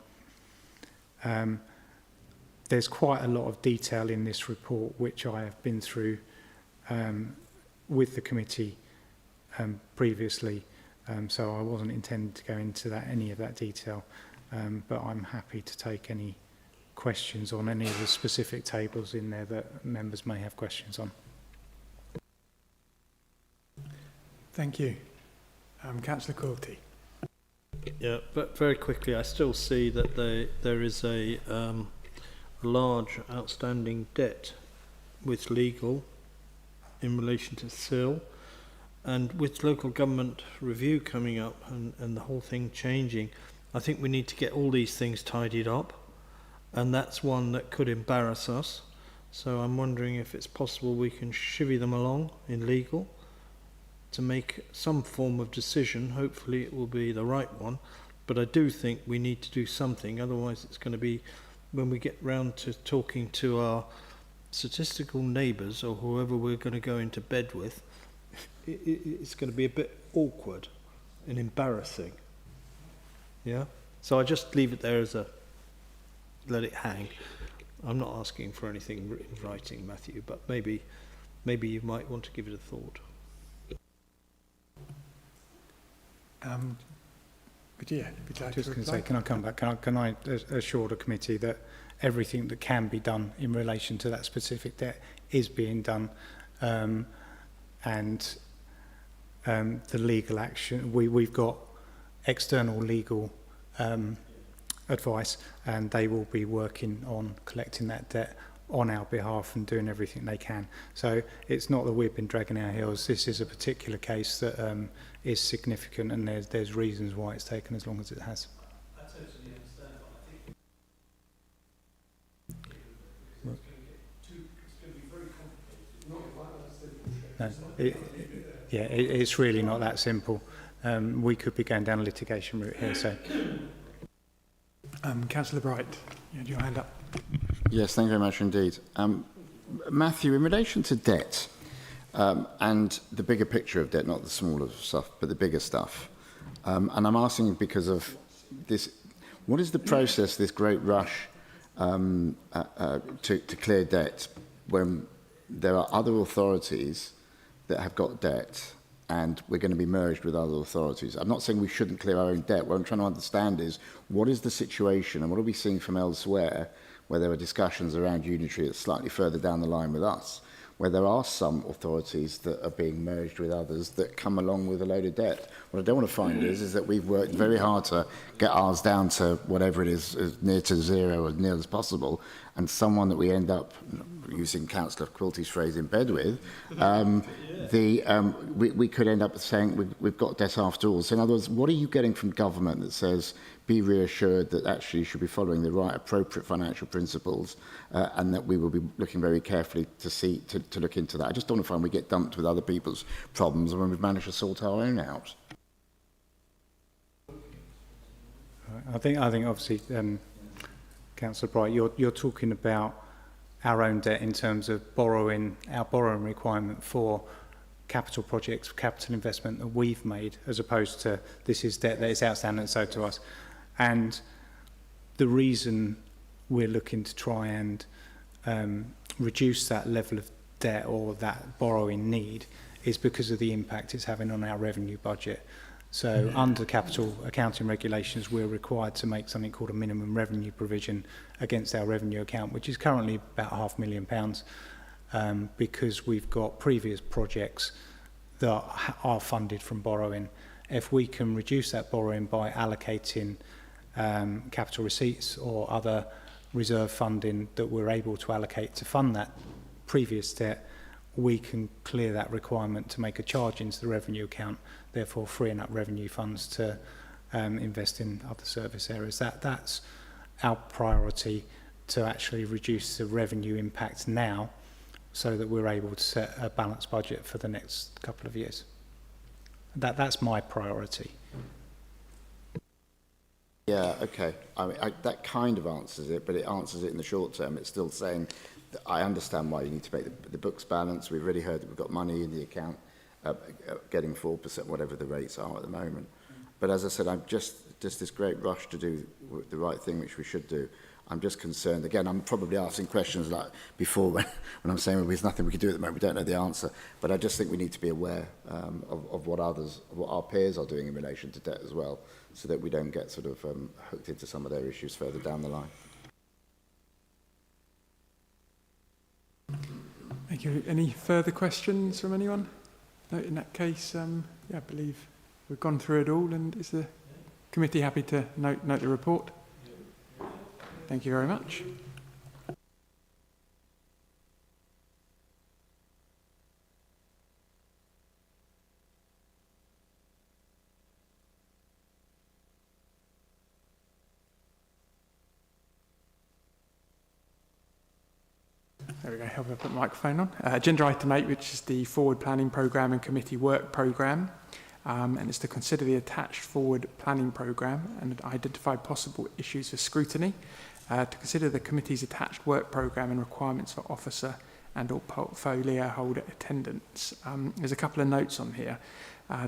Speaker 5: There's quite a lot of detail in this report which I have been through with the committee previously, so I wasn't intending to go into any of that detail, but I'm happy to take any questions on any of the specific tables in there that members may have questions on.
Speaker 1: Thank you. Councillor Quilty.
Speaker 4: Yeah, but very quickly, I still see that there is a large outstanding debt with legal in relation to SIL, and with local government review coming up and the whole thing changing, I think we need to get all these things tidied up, and that's one that could embarrass us. So I'm wondering if it's possible we can chivvy them along in legal to make some form of decision. Hopefully it will be the right one, but I do think we need to do something, otherwise it's going to be, when we get round to talking to our statistical neighbours or whoever we're going to go into bed with, it's going to be a bit awkward and embarrassing. Yeah? So I just leave it there as a, let it hang. I'm not asking for anything written in writing, Matthew, but maybe you might want to give it a thought.
Speaker 1: Would you like
Speaker 5: Just
Speaker 1: to
Speaker 5: going to
Speaker 1: reply?
Speaker 5: say, can I come back? Can I assure the committee that everything that can be done in relation to that specific debt is being done, and the legal action, we've got external legal advice, and they will be working on collecting that debt on our behalf and doing everything they can. So it's not that we've been dragging our heels. This is a particular case that is significant, and there's reasons why it's taken as long as it has.
Speaker 9: I totally understand, but I think it's going to be very complicated. Not quite that simple.
Speaker 5: It's really not that simple. We could be going down a litigation route here. So
Speaker 1: Councillor Bright, you had your hand up.
Speaker 8: Yes, thank you very much indeed. Matthew, in relation to debt and the bigger picture of debt, not the smaller stuff, but the bigger stuff, and I'm asking because of this, what is the process, this great rush to clear debt when there are other authorities that have got debt and we're going to be merged with other authorities? I'm not saying we shouldn't clear our own debt. What I'm trying to understand is what is the situation and what are we seeing from elsewhere where there are discussions around unitary that's slightly further down the line with us, where there are some authorities that are being merged with others that come along with a load of debt. What I don't want to find is that we've worked very hard to get ours down to whatever it is, as near to zero, as near as possible, and someone that we end up, using Councillor Quilty's phrase, in bed with, we could end up saying we've got debt after all. So in other words, what are you getting from government that says, be reassured that actually you should be following the right appropriate financial principles and that we will be looking very carefully to look into that? I just don't want to find we get dumped with other people's problems when we've managed to sort our own out.
Speaker 5: I think obviously, Councillor Bright, you're talking about our own debt in terms of our borrowing requirement for capital projects, capital investment that we've made, as opposed to this is debt that is outstanding and so to us. And the reason we're looking to try and reduce that level of debt or that borrowing need is because of the impact it's having on our revenue budget. So under capital accounting regulations, we're required to make something called a minimum revenue provision against our revenue account, which is currently about £500,000, because we've got previous projects that are funded from borrowing. If we can reduce that borrowing by allocating capital receipts or other reserve funding that we're able to allocate to fund that previous debt, we can clear that requirement to make a charge into the revenue account, therefore freeing up revenue funds to invest in other service areas. That's our priority, to actually reduce the revenue impact now so that we're able to set a balanced budget for the next couple of years. That's my priority.
Speaker 8: Yeah, okay. I mean, that kind of answers it, but it answers it in the short term. It's still saying that I understand why you need to make the books balance. We've already heard that we've got money in the account, getting 4%, whatever the rates are at the moment. But as I said, I'm just this great rush to do the right thing, which we should do. I'm just concerned. Again, I'm probably asking questions like before when I'm saying, well, there's nothing we can do at the moment. We don't know the answer. But I just think we need to be aware of what our peers are doing in relation to debt as well, so that we don't get sort of hooked into some of their issues further down the line.
Speaker 1: Thank you. Any further questions from anyone? No, in that case, I believe we've gone through it all, and is the committee happy to note the report? Thank you very much. There we go, help me put the microphone on. Agenda item 8, which is the Forward Planning Programme and Committee Work Programme. And it's to consider the attached Forward Planning Programme and identify possible issues for scrutiny. To consider the committee's attached work programme and requirements for officer and or portfolio holder attendance. There's a couple of notes on here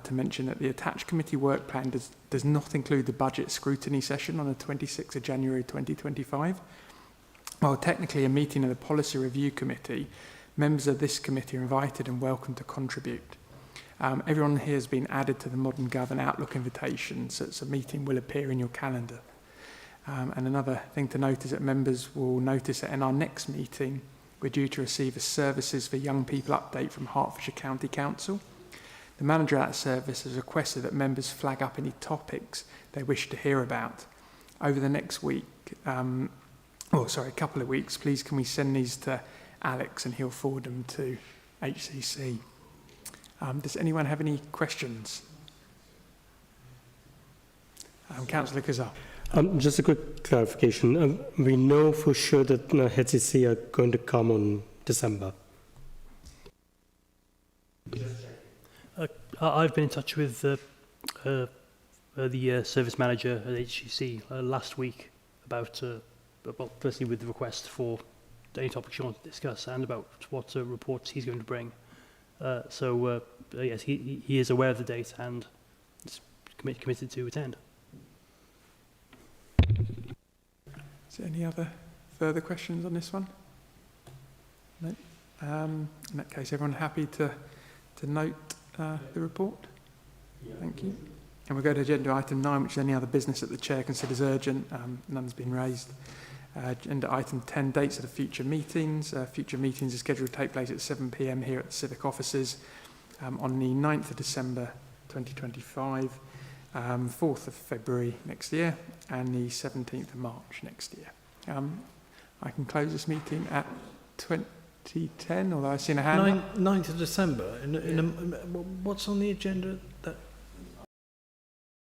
Speaker 1: to mention that the attached committee work plan does not include the budget scrutiny session on the 26th of January 2025. While technically a meeting of the Policy Review Committee, members of this committee are invited and welcome to contribute. Everyone here has been added to the Modern Govern Outlook invitation, so a meeting will appear in your calendar. And another thing to note is that members will notice that in our next meeting, we're due to receive a Services for Young People update from Hertfordshire County Council. The manager of that service has requested that members flag up any topics they wish to hear about. Over the next week, a couple of weeks, please can we send these to Alex and he'll forward them to HCC. Does anyone have any questions? Councillor Kazar.
Speaker 7: Just a quick clarification. We know for sure that HCC are going to come on December.
Speaker 10: I've been in touch with the service manager at HBC last week, about, well, firstly with the request for any topics you want to discuss and about what reports he's going to bring. Yes, he is aware of the date and is committed to attend.
Speaker 1: Is there any other further questions on this one? No. In that case, everyone happy to note the report? Thank you. And we'll go to agenda item 9, which is any other business that the chair considers urgent. None's been raised. Agenda item 10, dates of the future meetings. Future meetings are scheduled to take place at 7 p.m. here at the Civic Offices on the 9th of December 2025, 4th of February next year, and the 17th of March next year. I can close this meeting at 2010, although I've seen a hand.
Speaker 4: 9th of December. What's on the agenda